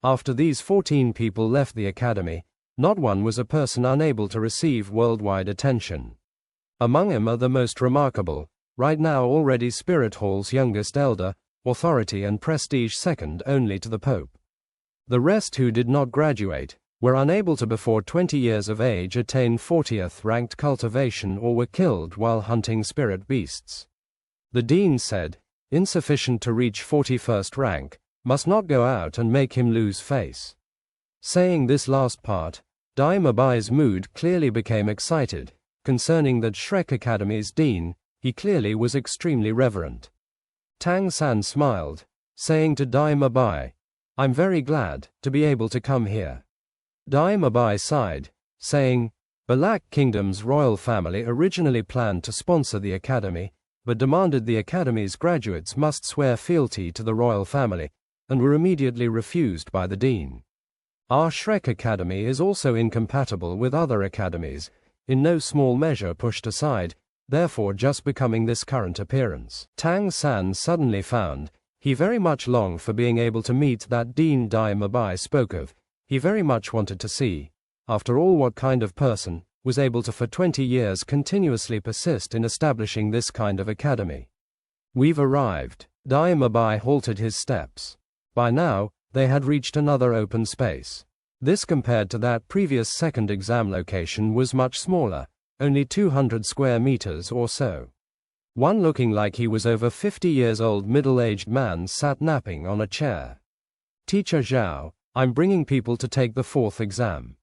After these 14 people left the academy, not one was a person unable to receive worldwide attention. Among them are the most remarkable, right now already Spirit Hall's youngest elder, authority and prestige second only to the Pope. The rest who did not graduate, were unable to before 20 years of age attain 40th ranked cultivation or were killed while hunting spirit beasts. The dean said, insufficient to reach 41st rank, must not go out and make him lose face. Saying this last part, Dai Mabai's mood clearly became excited, concerning that Shrek Academy's dean, he clearly was extremely reverent. Tang San smiled, saying to Dai Mabai, I'm very glad to be able to come here. Dai Mabai sighed, saying, Balak Kingdom's royal family originally planned to sponsor the academy, but demanded the academy's graduates must swear fealty to the royal family, and were immediately refused by the dean. Our Shrek Academy is also incompatible with other academies, in no small measure pushed aside, therefore just becoming this current appearance. Tang San suddenly found he very much longed for being able to meet that Dean Dai Mabai spoke of. He very much wanted to see, after all, what kind of person was able to for 20 years continuously persist in establishing this kind of academy. We've arrived. Dai Mabai halted his steps. By now, they had reached another open space. This compared to that previous second exam location was much smaller, only 200 square meters or so. One looking like he was over 50 years old middle-aged man sat napping on a chair. Teacher Zhao, I'm bringing people to take the fourth exam.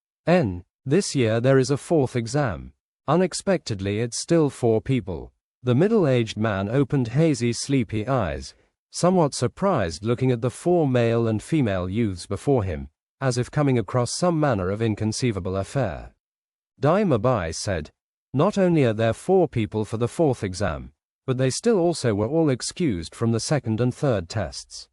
This year there is a fourth exam. Unexpectedly it's still 4 people. The middle-aged man opened hazy sleepy eyes, somewhat surprised looking at the 4 male and female youths before him, as if coming across some manner of inconceivable affair. Dai Mabai said, not only are there 4 people for the fourth exam, but they still also were all excused from the second and third tests.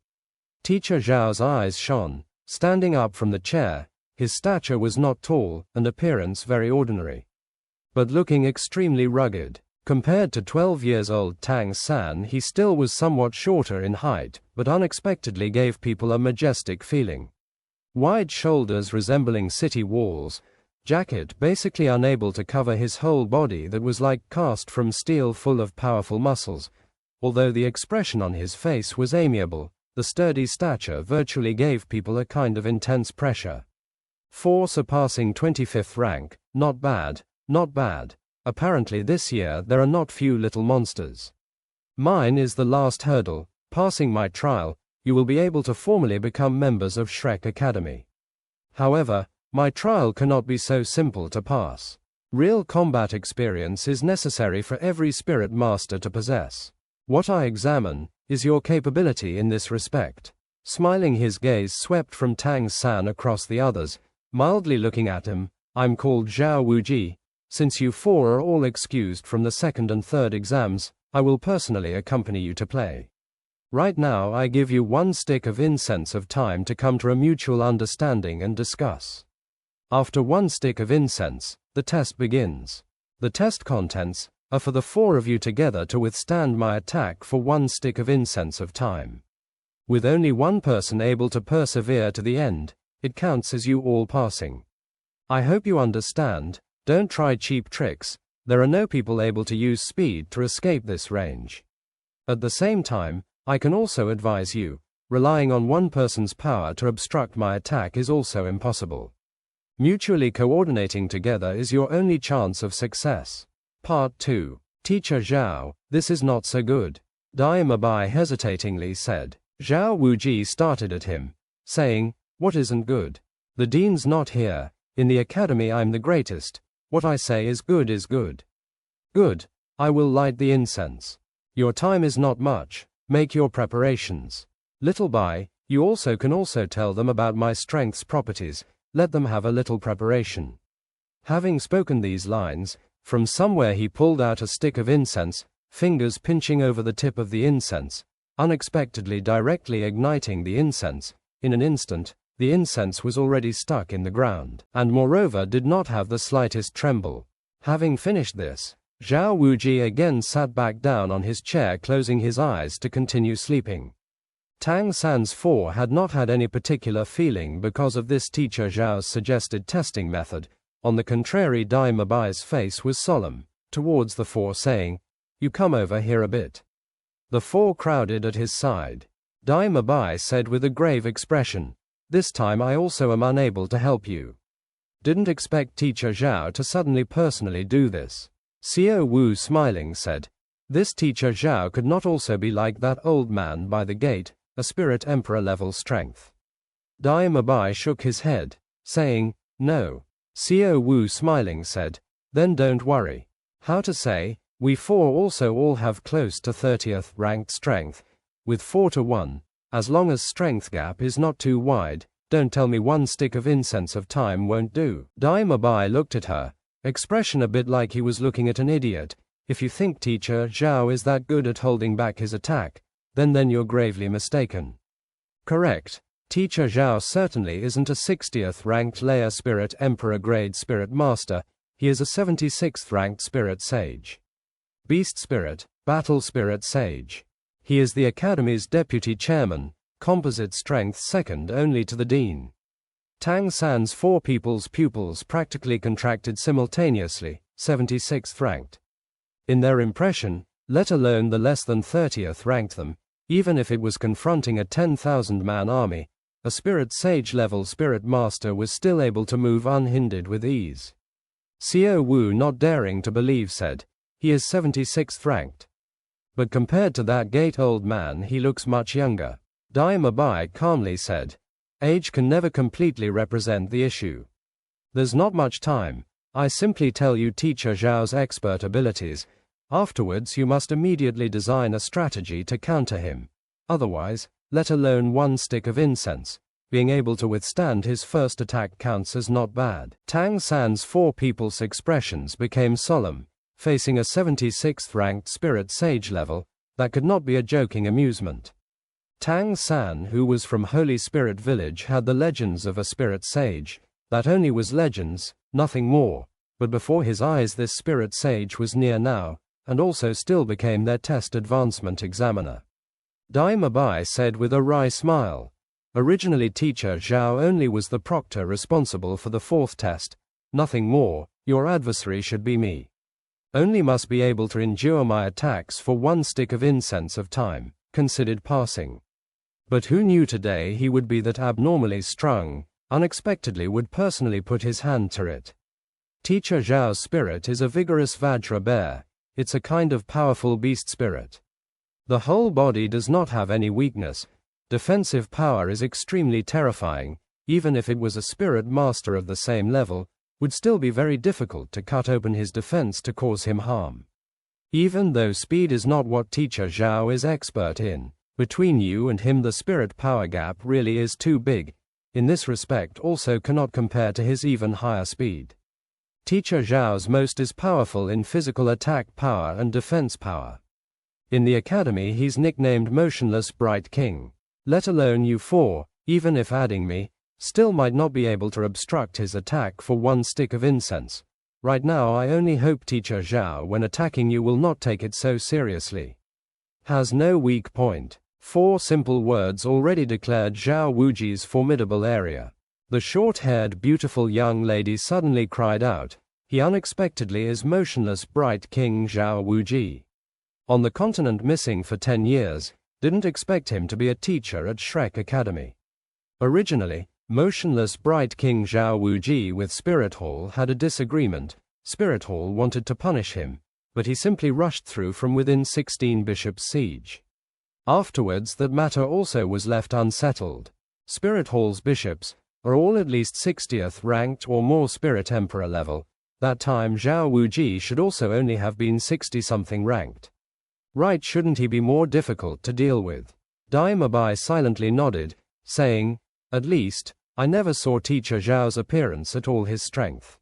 Teacher Zhao's eyes shone, standing up from the chair. His stature was not tall, and appearance very ordinary, but looking extremely rugged. Compared to 12 years old Tang San, he still was somewhat shorter in height, but unexpectedly gave people a majestic feeling. Wide shoulders resembling city walls, jacket basically unable to cover his whole body that was like cast from steel, full of powerful muscles. Although the expression on his face was amiable, the sturdy stature virtually gave people a kind of intense pressure. 4 surpassing 25th rank, not bad, not bad. Apparently this year there are not few little monsters. Mine is the last hurdle. Passing my trial, you will be able to formally become members of Shrek Academy. However, my trial cannot be so simple to pass. Real combat experience is necessary for every spirit master to possess. What I examine is your capability in this respect. Smiling, his gaze swept from Tang San across the others, mildly looking at him. I'm called Zhao Wuji. Since you 4 are all excused from the second and third exams, I will personally accompany you to play. Right now I give you 1 stick of incense of time to come to a mutual understanding and discuss. After 1 stick of incense, the test begins. The test contents are for the 4 of you together to withstand my attack for 1 stick of incense of time. With only 1 person able to persevere to the end, it counts as you all passing. I hope you understand. Don't try cheap tricks. There are no people able to use speed to escape this range. At the same time, I can also advise you, relying on 1 person's power to obstruct my attack is also impossible. Mutually coordinating together is your only chance of success. Part 2. Teacher Zhao, this is not so good. Dai Mabai hesitatingly said. Zhao Wuji started at him, saying, what isn't good? The dean's not here. In the academy I'm the greatest. What I say is good is good. Good. I will light the incense. Your time is not much. Make your preparations. Little by, you also can also tell them about my strength's properties. Let them have a little preparation. Having spoken these lines, from somewhere he pulled out a stick of incense, fingers pinching over the tip of the incense, unexpectedly directly igniting the incense. In an instant, the incense was already stuck in the ground, and moreover did not have the slightest tremble. Having finished this, Zhao Wuji again sat back down on his chair, closing his eyes to continue sleeping. Tang San's 4 had not had any particular feeling because of this teacher Zhao's suggested testing method. On the contrary, Dai Mabai's face was solemn towards the 4, saying, you come over here a bit. The 4 crowded at his side. Dai Mabai said with a grave expression, this time I also am unable to help you. Didn't expect teacher Zhao to suddenly personally do this. Xiao Wu smiling said, this teacher Zhao could not also be like that old man by the gate, a spirit emperor level strength. Dai Mabai shook his head, saying, no. Xiao Wu smiling said, then don't worry. How to say, we 4 also all have close to 30th ranked strength, with 4 to 1. As long as strength gap is not too wide, don't tell me 1 stick of incense of time won't do. Dai Mabai looked at her, expression a bit like he was looking at an idiot. If you think teacher Zhao is that good at holding back his attack, then you're gravely mistaken. Correct. Teacher Zhao certainly isn't a 60th ranked layer spirit emperor grade spirit master, he is a 76th ranked spirit sage. Beast Spirit, Battle Spirit Sage. He is the Academy's deputy chairman, composite strength second only to the Dean. Tang San's 4 people's pupils practically contracted simultaneously, 76th ranked. In their impression, let alone the less than 30th ranked them, even if it was confronting a 10,000-man army, a Spirit Sage level Spirit Master was still able to move unhindered with ease. Xiao Wu, not daring to believe, said, "He is 76th ranked. But compared to that gate old man he looks much younger." Dai Mabai calmly said, "Age can never completely represent the issue. There's not much time. I simply tell you Teacher Zhao's expert abilities. Afterwards you must immediately design a strategy to counter him. Otherwise, let alone 1 stick of incense, being able to withstand his first attack counts as not bad." Tang San's 4 people's expressions became solemn, facing a 76th ranked Spirit Sage level, that could not be a joking amusement. Tang San, who was from Holy Spirit Village, had the legends of a Spirit Sage. That only was legends, nothing more, but before his eyes this Spirit Sage was near now, and also still became their test advancement examiner. Dai Mabai said with a wry smile, "Originally Teacher Zhao only was the proctor responsible for the 4th test, nothing more. Your adversary should be me. Only must be able to endure my attacks for 1 stick of incense of time, considered passing. But who knew today he would be that abnormally strung, unexpectedly would personally put his hand to it. Teacher Zhao's spirit is a vigorous Vajra bear, it's a kind of powerful beast spirit. The whole body does not have any weakness, defensive power is extremely terrifying, even if it was a spirit master of the same level, would still be very difficult to cut open his defense to cause him harm. Even though speed is not what Teacher Zhao is expert in, between you and him the spirit power gap really is too big, in this respect also cannot compare to his even higher speed. Teacher Zhao's most is powerful in physical attack power and defense power. In the academy he's nicknamed Motionless Bright King. Let alone you 4, even if adding me, still might not be able to obstruct his attack for 1 stick of incense. Right now I only hope Teacher Zhao when attacking you will not take it so seriously. Has no weak point." 4 simple words already declared Zhao Wuji's formidable area. The short-haired beautiful young lady suddenly cried out, "He unexpectedly is Motionless Bright King Zhao Wuji. On the continent missing for 10 years, didn't expect him to be a teacher at Shrek Academy." Originally, Motionless Bright King Zhao Wuji with Spirit Hall had a disagreement. Spirit Hall wanted to punish him, but he simply rushed through from within 16 Bishops' Siege. Afterwards that matter also was left unsettled. Spirit Hall's bishops are all at least 60th ranked or more Spirit Emperor level. That time Zhao Wuji should also only have been 60-something ranked. Right, shouldn't he be more difficult to deal with? Dai Mabai silently nodded, saying, "At least, I never saw Teacher Zhao's appearance at all his strength.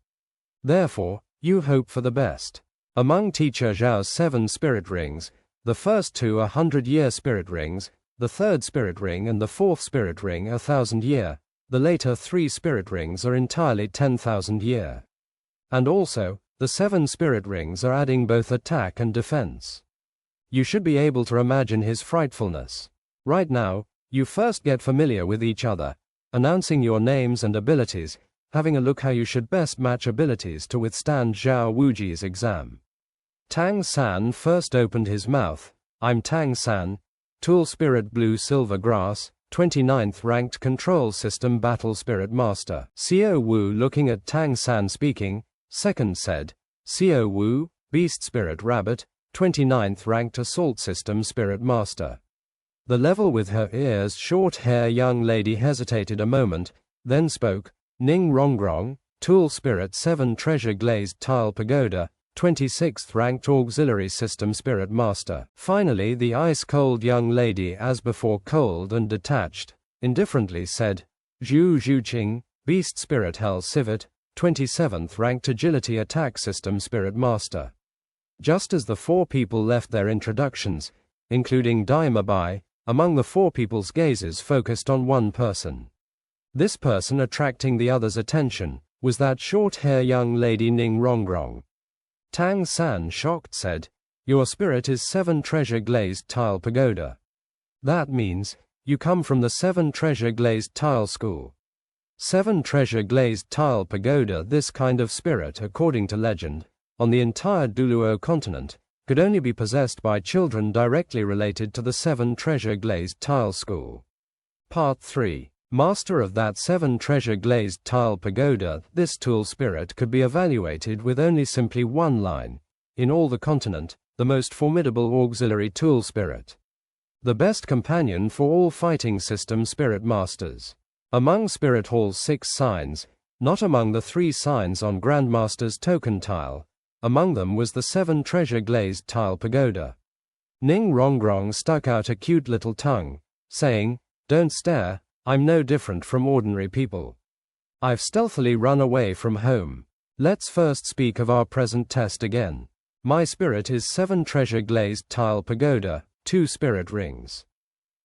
Therefore, you hope for the best. Among Teacher Zhao's 7 spirit rings, the first 2 are 100-year spirit rings, the 3rd spirit ring and the 4th spirit ring are 1,000-year, the later 3 spirit rings are entirely 10,000-year. And also, the 7 spirit rings are adding both attack and defense. You should be able to imagine his frightfulness. Right now, you first get familiar with each other, announcing your names and abilities, having a look how you should best match abilities to withstand Zhao Wuji's exam." Tang San first opened his mouth. "I'm Tang San, Tool Spirit Blue Silver Grass, 29th ranked Control System Battle Spirit Master." Xiao Wu, looking at Tang San speaking, second said, "Xiao Wu, Beast Spirit Rabbit, 29th ranked Assault System Spirit Master." The level with her ears short hair young lady hesitated a moment, then spoke, "Ning Rongrong, Tool Spirit 7 Treasure Glazed Tile Pagoda, 26th ranked Auxiliary System Spirit Master." Finally the ice-cold young lady, as before cold and detached, indifferently said, "Zhu Zhuqing, Beast Spirit Hell Civet, 27th ranked Agility Attack System Spirit Master." Just as the 4 people left their introductions, including Dai Mabai, among the 4 people's gazes focused on one person. This person attracting the others' attention was that short-hair young lady Ning Rongrong. Tang San, shocked, said, Your spirit is 7 treasure glazed tile pagoda. That means, you come from the 7 treasure glazed tile school. 7 treasure glazed tile pagoda. This kind of spirit, according to legend, on the entire Douluo continent, could only be possessed by children directly related to the 7 treasure glazed tile school. Part 3. Master of that 7 treasure glazed tile pagoda. This tool spirit could be evaluated with only simply one line. In all the continent, the most formidable auxiliary tool spirit. The best companion for all fighting system spirit masters. Among Spirit Hall's 6 signs, not among the 3 signs on Grandmaster's token tile, among them was the 7 treasure glazed tile pagoda. Ning Rongrong stuck out a cute little tongue, saying, "Don't stare, I'm no different from ordinary people. I've stealthily run away from home. Let's first speak of our present test again. My spirit is 7 treasure glazed tile pagoda, 2 spirit rings.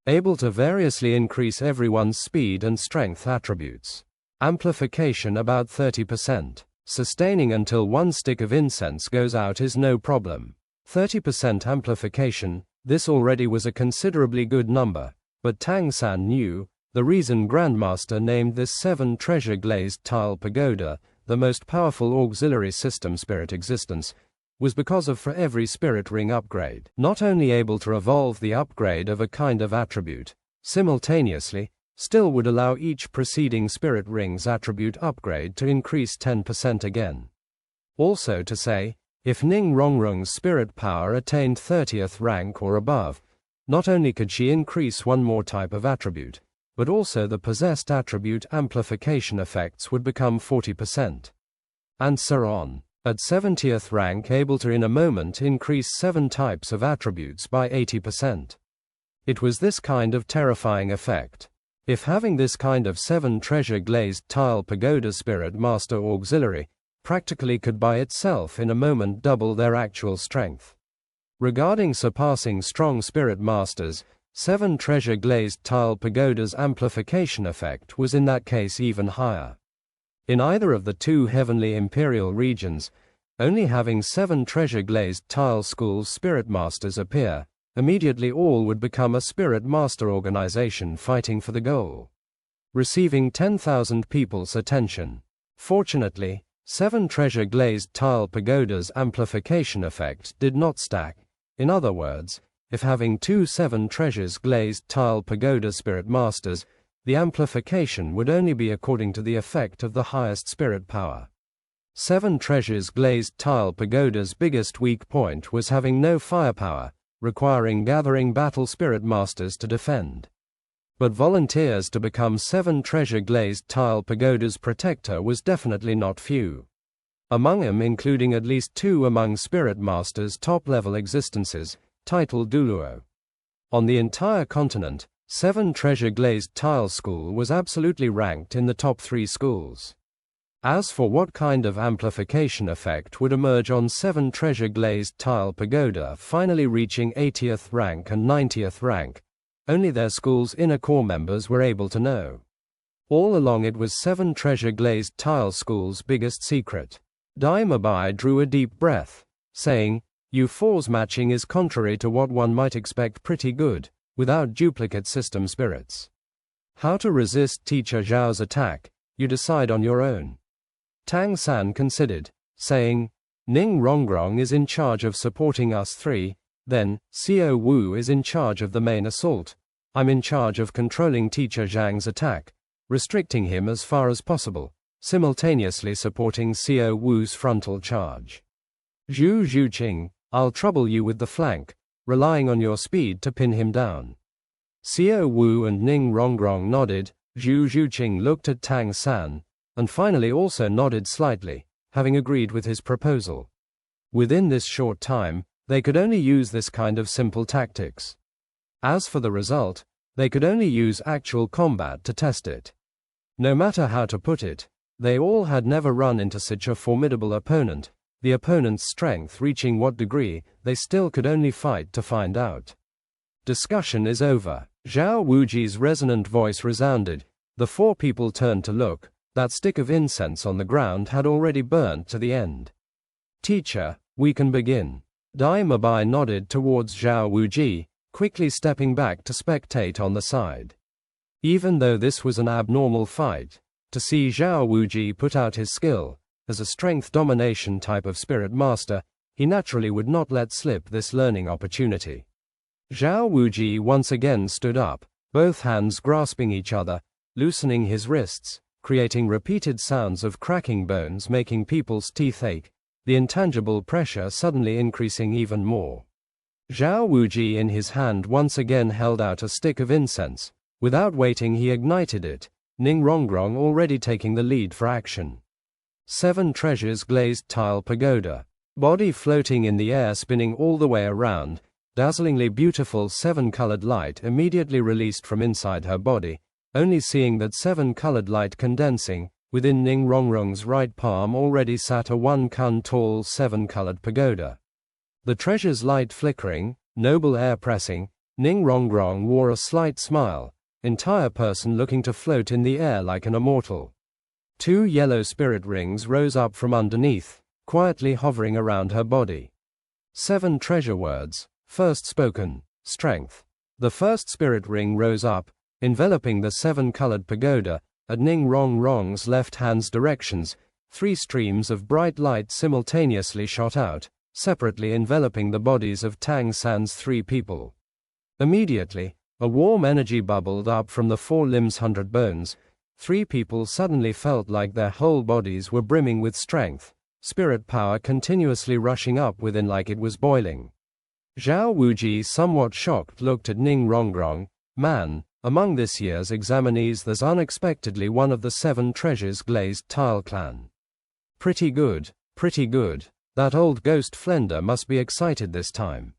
Able to variously increase everyone's speed and strength attributes. Amplification about 30%. Sustaining until 1 stick of incense goes out is no problem. 30% amplification, this already was a considerably good number, but Tang San knew, the reason Grandmaster named this 7 treasure glazed tile pagoda, the most powerful auxiliary system spirit existence, was because of for every spirit ring upgrade, not only able to evolve the upgrade of a kind of attribute, simultaneously, still would allow each preceding spirit ring's attribute upgrade to increase 10% again. Also to say, if Ning Rongrong's spirit power attained 30th rank or above, not only could she increase one more type of attribute, but also the possessed attribute amplification effects would become 40%. And so on. At 70th rank able to in a moment increase 7 types of attributes by 80%. It was this kind of terrifying effect. If having this kind of 7 treasure glazed tile pagoda spirit master auxiliary, practically could by itself in a moment double their actual strength. Regarding surpassing strong spirit masters, 7 treasure glazed tile pagoda's amplification effect was in that case even higher. In either of the 2 heavenly imperial regions, only having 7 treasure glazed tile schools spirit masters appear, immediately all would become a spirit master organization fighting for the goal. Receiving 10,000 people's attention. Fortunately, 7 treasure glazed tile pagoda's amplification effect did not stack. In other words, if having 2 7 treasures glazed tile pagoda spirit masters, the amplification would only be according to the effect of the highest spirit power. 7 treasures glazed tile pagoda's biggest weak point was having no firepower, requiring gathering battle spirit masters to defend. But volunteers to become 7 treasure glazed tile pagoda's protector was definitely not few. Among them including at least 2 among spirit masters' top-level existences, titled Douluo. On the entire continent, 7 treasure glazed tile school was absolutely ranked in the top 3 schools. As for what kind of amplification effect would emerge on 7 treasure glazed tile pagoda finally reaching 80th rank and 90th rank, only their school's inner core members were able to know. All along it was 7 treasure glazed tile school's biggest secret. Dai Mabai drew a deep breath, saying, "You fours matching is contrary to what one might expect pretty good, without duplicate system spirits. How to resist Teacher Zhao's attack, you decide on your own." Tang San considered, saying, "Ning Rongrong is in charge of supporting us 3, then, Xiao Wu is in charge of the main assault, I'm in charge of controlling Teacher Zhang's attack, restricting him as far as possible, simultaneously supporting Xiao Wu's frontal charge. Zhu Zhuqing, I'll trouble you with the flank, relying on your speed to pin him down." Xiao Wu and Ning Rongrong nodded, Zhu Zhuqing looked at Tang San, and finally also nodded slightly, having agreed with his proposal. Within this short time, they could only use this kind of simple tactics. As for the result, they could only use actual combat to test it. No matter how to put it, they all had never run into such a formidable opponent, the opponent's strength reaching what degree, they still could only fight to find out. Discussion is over. Zhao Wuji's resonant voice resounded. The 4 people turned to look. That stick of incense on the ground had already burnt to the end. "Teacher, we can begin." Dai Mabai nodded towards Zhao Wuji, quickly stepping back to spectate on the side. Even though this was an abnormal fight, to see Zhao Wuji put out his skill, as a strength domination type of spirit master, he naturally would not let slip this learning opportunity. Zhao Wuji once again stood up, both hands grasping each other, loosening his wrists, creating repeated sounds of cracking bones making people's teeth ache, the intangible pressure suddenly increasing even more. Zhao Wuji in his hand once again held out a stick of incense. Without waiting he ignited it, Ning Rongrong already taking the lead for action. 7 treasures glazed tile pagoda. Body floating in the air spinning all the way around, dazzlingly beautiful 7-colored light immediately released from inside her body, only seeing that 7-colored light condensing, within Ning Rongrong's right palm already sat a 1 kun tall 7-colored pagoda. The treasure's light flickering, noble air pressing, Ning Rongrong wore a slight smile, entire person looking to float in the air like an immortal. 2 yellow spirit rings rose up from underneath, quietly hovering around her body. 7 treasure words, first spoken, strength. The first spirit ring rose up, enveloping the 7-colored pagoda, at Ning Rongrong's left hand's directions. 3 streams of bright light simultaneously shot out, separately enveloping the bodies of Tang San's 3 people. Immediately, a warm energy bubbled up from the 4 limbs' 100 bones. 3 people suddenly felt like their whole bodies were brimming with strength, spirit power continuously rushing up within like it was boiling. Zhao Wuji, somewhat shocked, looked at Ning Rongrong. Man, among this year's examinees there's unexpectedly one of the 7 treasures glazed tile clan. Pretty good, pretty good. That old ghost Flender must be excited this time.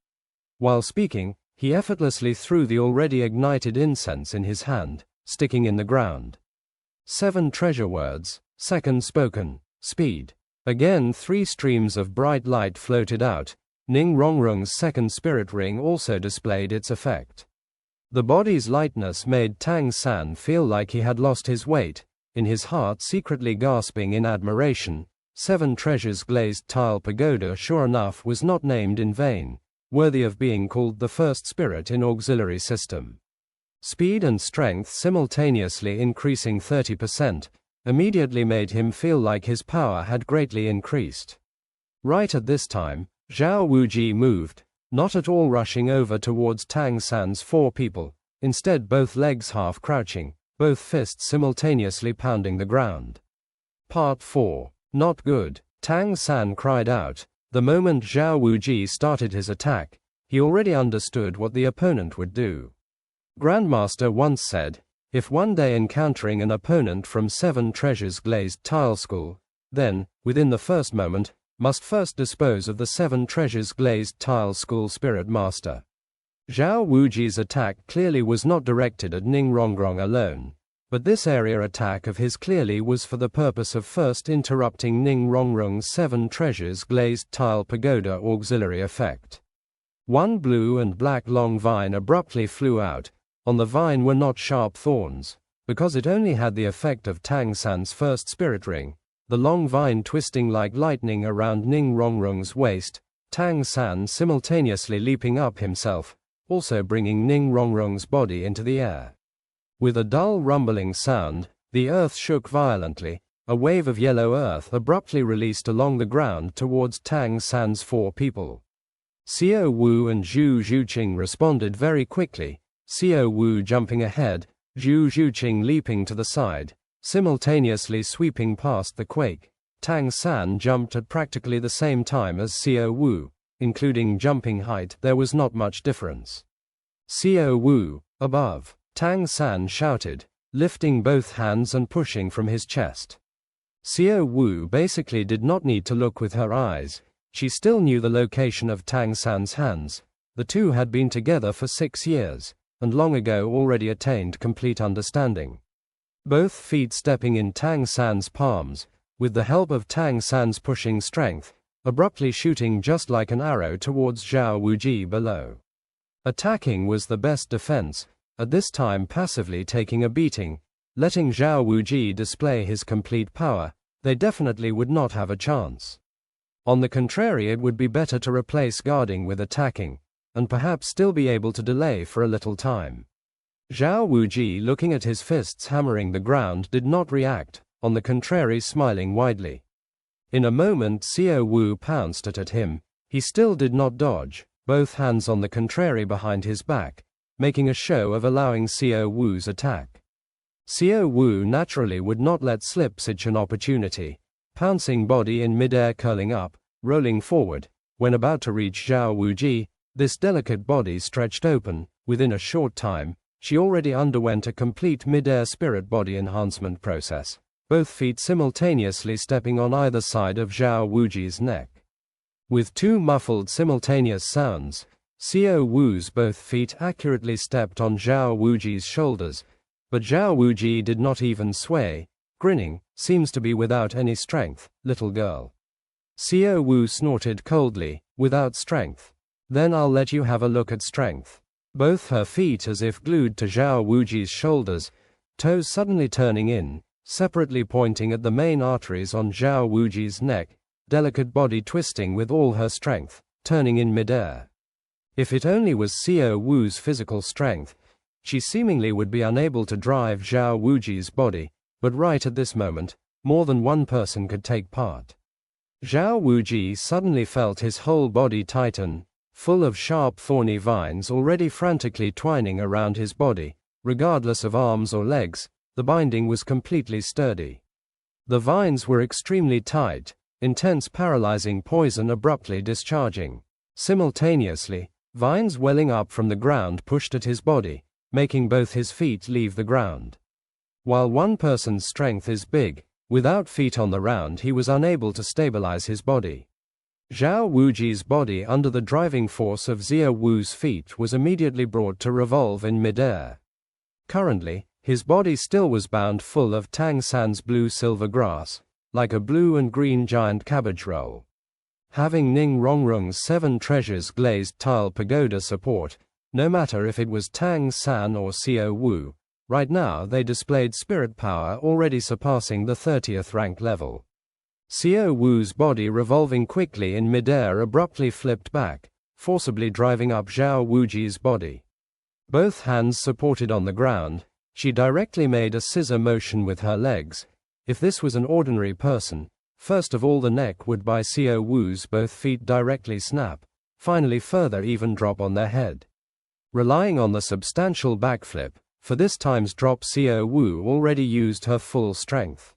While speaking, he effortlessly threw the already ignited incense in his hand, sticking in the ground. 7 treasure words, second spoken, speed. Again 3 streams of bright light floated out. Ning Rongrong's second spirit ring also displayed its effect. The body's lightness made Tang San feel like he had lost his weight, in his heart secretly gasping in admiration. 7 treasures glazed tile pagoda sure enough was not named in vain, worthy of being called the first spirit in auxiliary system. Speed and strength simultaneously increasing 30%, immediately made him feel like his power had greatly increased. Right at this time, Zhao Wuji moved, not at all rushing over towards Tang San's 4 people, instead both legs half crouching, both fists simultaneously pounding the ground. Part 4. Not good, Tang San cried out. The moment Zhao Wuji started his attack, he already understood what the opponent would do. Grandmaster once said, if one day encountering an opponent from 7 treasures glazed tile school, then, within the first moment, must first dispose of the 7 treasures glazed tile school spirit master. Zhao Wuji's attack clearly was not directed at Ning Rongrong alone, but this area attack of his clearly was for the purpose of first interrupting Ning Rongrong's 7 treasures glazed tile pagoda auxiliary effect. 1 blue and black long vine abruptly flew out. On the vine were not sharp thorns, because it only had the effect of Tang San's first spirit ring, the long vine twisting like lightning around Ning Rongrong's waist, Tang San simultaneously leaping up himself, also bringing Ning Rongrong's body into the air. With a dull rumbling sound, the earth shook violently. A wave of yellow earth abruptly released along the ground towards Tang San's 4 people. Xiao Wu and Zhu Zhuqing responded very quickly, Xiao Wu jumping ahead, Zhu Zhuqing leaping to the side, simultaneously sweeping past the quake. Tang San jumped at practically the same time as Xiao Wu, including jumping height there was not much difference. Xiao Wu, above. Tang San shouted, lifting both hands and pushing from his chest. Xiao Wu basically did not need to look with her eyes, she still knew the location of Tang San's hands. The two had been together for 6 years, and long ago already attained complete understanding. Both feet stepping in Tang San's palms, with the help of Tang San's pushing strength, abruptly shooting just like an arrow towards Zhao Wuji below. Attacking was the best defense. At this time passively taking a beating, letting Zhao Wuji display his complete power, they definitely would not have a chance. On the contrary, it would be better to replace guarding with attacking, and perhaps still be able to delay for a little time. Zhao Wuji, looking at his fists hammering the ground, did not react, on the contrary smiling widely. In a moment Xiao Wu pounced at him. He still did not dodge, both hands on the contrary behind his back, making a show of allowing Xiao Wu's attack. Xiao Wu naturally would not let slip such an opportunity, pouncing body in midair, curling up, rolling forward. When about to reach Zhao Wuji, this delicate body stretched open. Within a short time, she already underwent a complete midair spirit body enhancement process, both feet simultaneously stepping on either side of Zhao Wuji's neck. With two muffled simultaneous sounds, Xiao Wu's both feet accurately stepped on Zhao Wuji's shoulders, but Zhao Wuji did not even sway, grinning, seems to be without any strength, little girl. Xiao Wu snorted coldly, without strength. Then I'll let you have a look at strength. Both her feet as if glued to Zhao Wuji's shoulders, toes suddenly turning in, separately pointing at the main arteries on Zhao Wuji's neck, delicate body twisting with all her strength, turning in midair. If it only was Xiao Wu's physical strength, she seemingly would be unable to drive Zhao Wuji's body, but right at this moment, more than one person could take part. Zhao Wuji suddenly felt his whole body tighten, full of sharp thorny vines already frantically twining around his body. Regardless of arms or legs, the binding was completely sturdy. The vines were extremely tight, intense paralyzing poison abruptly discharging. Simultaneously, vines welling up from the ground pushed at his body, making both his feet leave the ground. While one person's strength is big, without feet on the ground he was unable to stabilize his body. Zhao Wuji's body under the driving force of Xiao Wu's feet was immediately brought to revolve in midair. Currently, his body still was bound full of Tang San's blue-silver grass, like a blue and green giant cabbage roll. Having Ning Rongrung's 7 treasures glazed tile pagoda support, no matter if it was Tang San or Xiao Wu, right now they displayed spirit power already surpassing the 30th rank level. Xiao Wu's body revolving quickly in midair abruptly flipped back, forcibly driving up Zhao Wuji's body. Both hands supported on the ground, she directly made a scissor motion with her legs. If this was an ordinary person, first of all the neck would by Xiao Wu's both feet directly snap, finally further even drop on their head. Relying on the substantial backflip, for this time's drop Xiao Wu already used her full strength.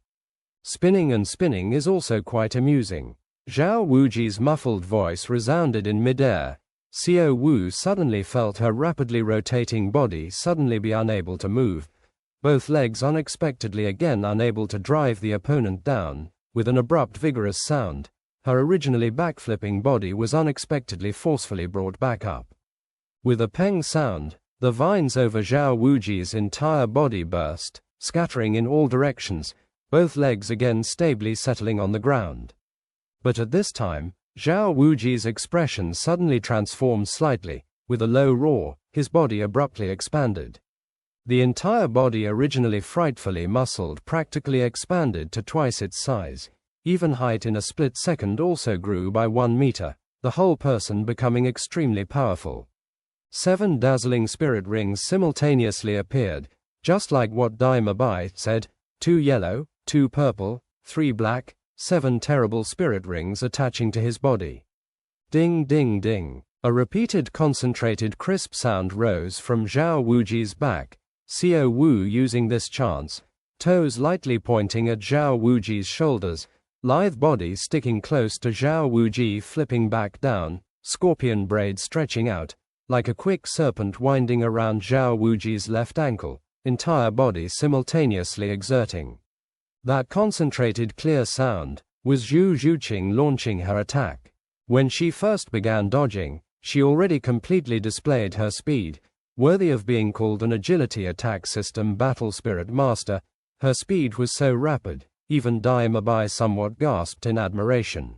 Spinning and spinning is also quite amusing. Zhao Wuji's muffled voice resounded in midair. Xiao Wu suddenly felt her rapidly rotating body suddenly be unable to move, both legs unexpectedly again unable to drive the opponent down. With an abrupt vigorous sound, her originally backflipping body was unexpectedly forcefully brought back up. With a peng sound, the vines over Zhao Wuji's entire body burst, scattering in all directions, both legs again stably settling on the ground. But at this time, Zhao Wuji's expression suddenly transformed slightly. With a low roar, his body abruptly expanded. The entire body, originally frightfully muscled, practically expanded to twice its size. Even height in a split second also grew by 1 meter, the whole person becoming extremely powerful. 7 dazzling spirit rings simultaneously appeared, just like what Dai Mabai said, 2 yellow, 2 purple, 3 black, 7 terrible spirit rings attaching to his body. Ding ding ding. A repeated concentrated crisp sound rose from Zhao Wuji's back. Xiao Wu using this chance, toes lightly pointing at Zhao Wuji's shoulders, lithe body sticking close to Zhao Wuji flipping back down, scorpion braid stretching out, like a quick serpent winding around Zhao Wuji's left ankle, entire body simultaneously exerting. That concentrated clear sound was Zhu Zhuqing launching her attack. When she first began dodging, she already completely displayed her speed, worthy of being called an agility attack system battle spirit master. Her speed was so rapid, even Dai Mabai somewhat gasped in admiration.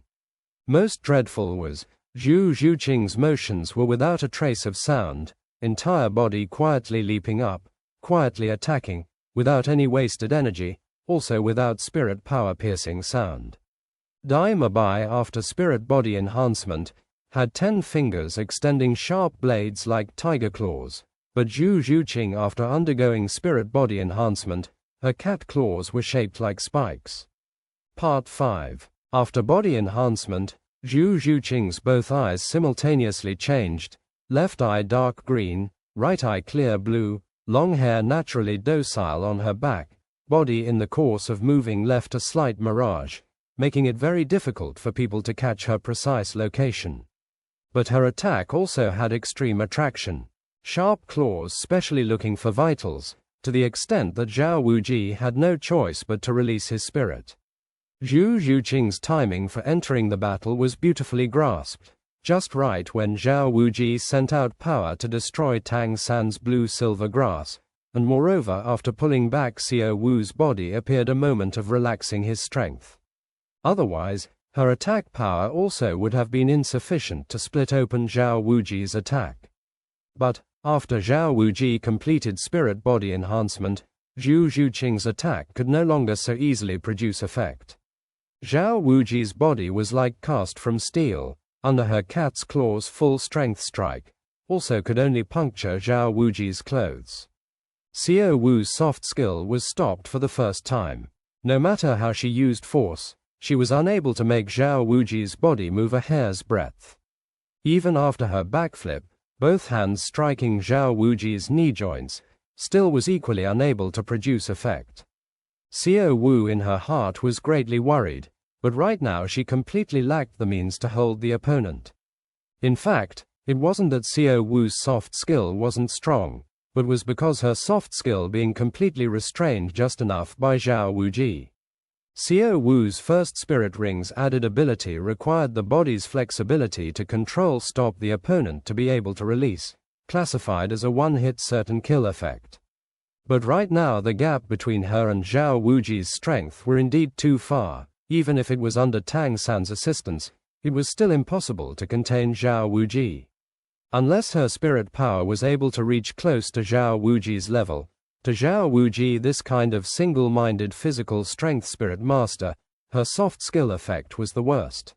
Most dreadful was, Zhu Zhuqing's motions were without a trace of sound, entire body quietly leaping up, quietly attacking, without any wasted energy, also without spirit power piercing sound. Dai Mabai, after spirit body enhancement, had 10 fingers extending sharp blades like tiger claws, but Zhu Zhuqing, after undergoing spirit body enhancement, her cat claws were shaped like spikes. Part 5. After body enhancement, Zhu Zhuqing's both eyes simultaneously changed, left eye dark green, right eye clear blue, long hair naturally docile on her back, body in the course of moving left a slight mirage, making it very difficult for people to catch her precise location. But her attack also had extreme attraction, sharp claws specially looking for vitals, to the extent that Zhao Wuji had no choice but to release his spirit. Zhu Zhuqing's timing for entering the battle was beautifully grasped, just right when Zhao Wuji sent out power to destroy Tang San's blue-silver grass, and moreover after pulling back Xiao Wu's body appeared a moment of relaxing his strength. Otherwise, her attack power also would have been insufficient to split open Zhao Wuji's attack. But, after Zhao Wuji completed spirit body enhancement, Zhu Zhuqing's attack could no longer so easily produce effect. Zhao Wuji's body was like cast from steel, under her cat's claws full strength strike, also could only puncture Zhao Wuji's clothes. Xiao Wu's soft skill was stopped for the first time. No matter how she used force, she was unable to make Zhao Wuji's body move a hair's breadth. Even after her backflip, both hands striking Zhao Wuji's knee joints, still was equally unable to produce effect. Xiao Wu in her heart was greatly worried, but right now she completely lacked the means to hold the opponent. In fact, it wasn't that Xiao Wu's soft skill wasn't strong, but was because her soft skill being completely restrained just enough by Zhao Wuji. Xiao Wu's first spirit ring's added ability required the body's flexibility to control stop the opponent to be able to release, classified as a one-hit certain kill effect. But right now the gap between her and Zhao Wuji's strength were indeed too far. Even if it was under Tang San's assistance, it was still impossible to contain Zhao Wuji. Unless her spirit power was able to reach close to Zhao Wuji's level, to Zhao Wuji, this kind of single-minded physical strength spirit master, her soft skill effect was the worst.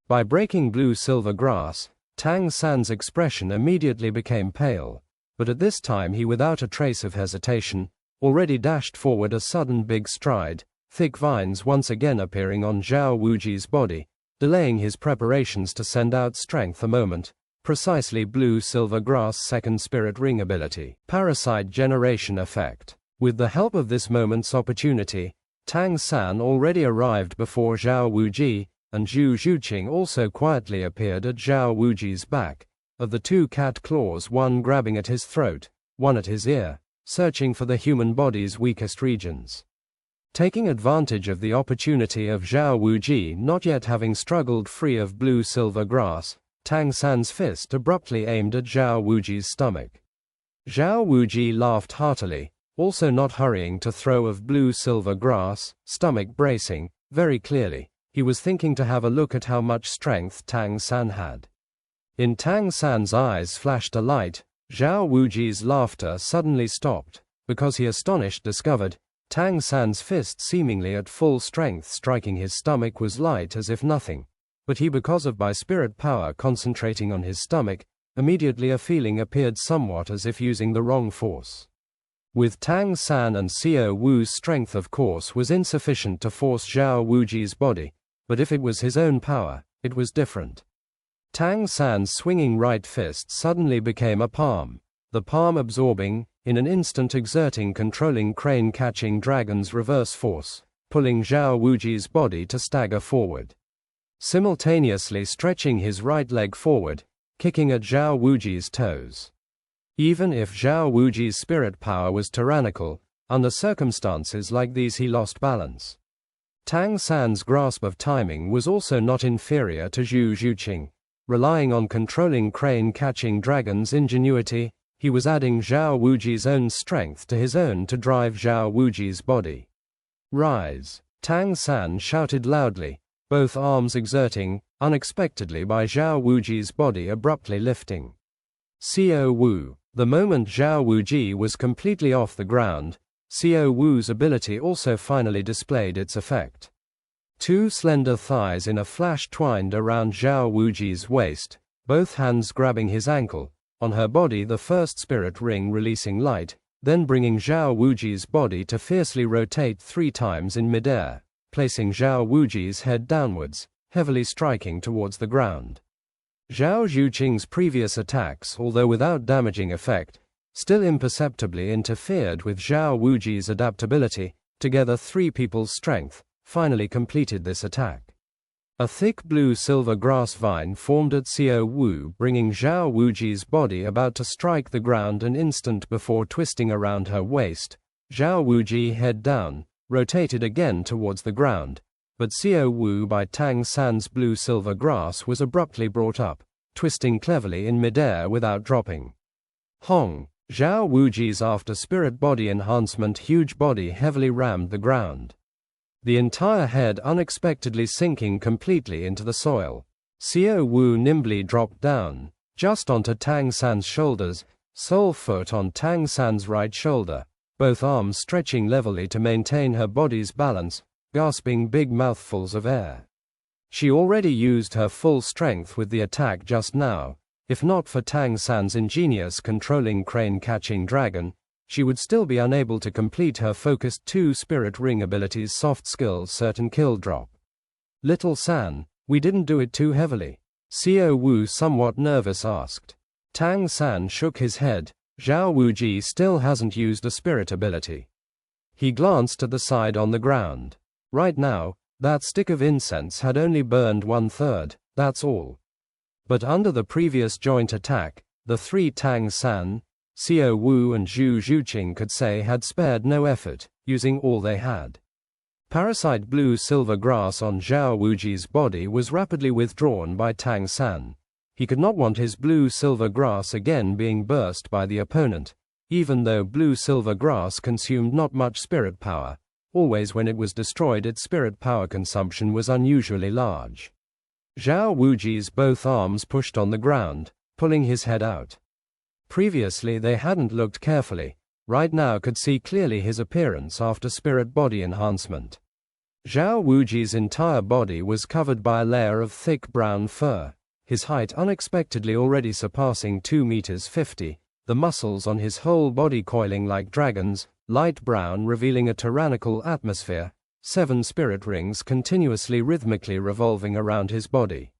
By breaking blue-silver grass, Tang San's expression immediately became pale, but at this time he, without a trace of hesitation, already dashed forward a sudden big stride, thick vines once again appearing on Zhao Wuji's body, delaying his preparations to send out strength a moment. Precisely blue-silver grass second spirit ring ability, parasite generation effect. With the help of this moment's opportunity, Tang San already arrived before Zhao Wuji, and Zhu Zhuqing also quietly appeared at Zhao Wuji's back, of the two cat claws, one grabbing at his throat, one at his ear, searching for the human body's weakest regions. Taking advantage of the opportunity of Zhao Wuji not yet having struggled free of blue-silver grass, Tang San's fist abruptly aimed at Zhao Wuji's stomach. Zhao Wuji laughed heartily, also not hurrying to throw of blue-silver grass, stomach bracing, very clearly. He was thinking to have a look at how much strength Tang San had. In Tang San's eyes flashed a light. Zhao Wuji's laughter suddenly stopped, because he astonished discovered Tang San's fist seemingly at full strength striking his stomach was light as if nothing. But he, because of by spirit power concentrating on his stomach, immediately a feeling appeared somewhat as if using the wrong force. With Tang San and Xiao Wu's strength of course was insufficient to force Zhao Wuji's body, but if it was his own power, it was different. Tang San's swinging right fist suddenly became a palm, the palm absorbing, in an instant exerting controlling crane catching dragon's reverse force, pulling Zhao Wuji's body to stagger forward. Simultaneously stretching his right leg forward, kicking at Zhao Wuji's toes. Even if Zhao Wuji's spirit power was tyrannical, under circumstances like these he lost balance. Tang San's grasp of timing was also not inferior to Zhu Zhuqing. Relying on controlling crane catching dragon's ingenuity, he was adding Zhao Wuji's own strength to his own to drive Zhao Wuji's body. Rise! Tang San shouted loudly, both arms exerting, unexpectedly by Zhao Wuji's body abruptly lifting. Xiao Wu. The moment Zhao Wuji was completely off the ground, Xiao Wu's ability also finally displayed its effect. Two slender thighs in a flash twined around Zhao Wuji's waist, both hands grabbing his ankle. On her body the first spirit ring releasing light, then bringing Zhao Wuji's body to fiercely rotate 3 times in midair, placing Zhao Wuji's head downwards, heavily striking towards the ground. Zhao Zhuqing's previous attacks, although without damaging effect, still imperceptibly interfered with Zhao Wuji's adaptability. Together 3 people's strength finally completed this attack. A thick blue-silver grass vine formed at Xiao Wu, bringing Zhao Wuji's body about to strike the ground an instant before twisting around her waist. Zhao Wuji, head down, rotated again towards the ground, but Xiao Wu by Tang San's blue-silver grass was abruptly brought up, twisting cleverly in midair without dropping. Hong! Zhao Wuji's after-spirit body enhancement huge body heavily rammed the ground, the entire head unexpectedly sinking completely into the soil. Xiao Wu nimbly dropped down, just onto Tang San's shoulders, sole foot on Tang San's right shoulder, both arms stretching levelly to maintain her body's balance, gasping big mouthfuls of air. She already used her full strength with the attack just now. If not for Tang San's ingenious controlling crane-catching dragon, she would still be unable to complete her focused 2 spirit ring abilities soft skill certain kill drop. Little San, we didn't do it too heavily? Xiao Wu somewhat nervous asked. Tang San shook his head. Zhao Wuji still hasn't used a spirit ability. He glanced at the side on the ground. Right now, that stick of incense had only burned 1/3, that's all. But under the previous joint attack, the 3 Tang San, Xiao Wu and Zhu Zhuqing could say had spared no effort, using all they had. Parasite blue-silver grass on Zhao Wuji's body was rapidly withdrawn by Tang San. He could not want his blue-silver grass again being burst by the opponent, even though blue-silver grass consumed not much spirit power. Always when it was destroyed its spirit power consumption was unusually large. Zhao Wuji's both arms pushed on the ground, pulling his head out. Previously they hadn't looked carefully, right now could see clearly his appearance after spirit body enhancement. Zhao Wuji's entire body was covered by a layer of thick brown fur, his height unexpectedly already surpassing 2 meters 50, the muscles on his whole body coiling like dragons, light brown revealing a tyrannical atmosphere, 7 spirit rings continuously rhythmically revolving around his body.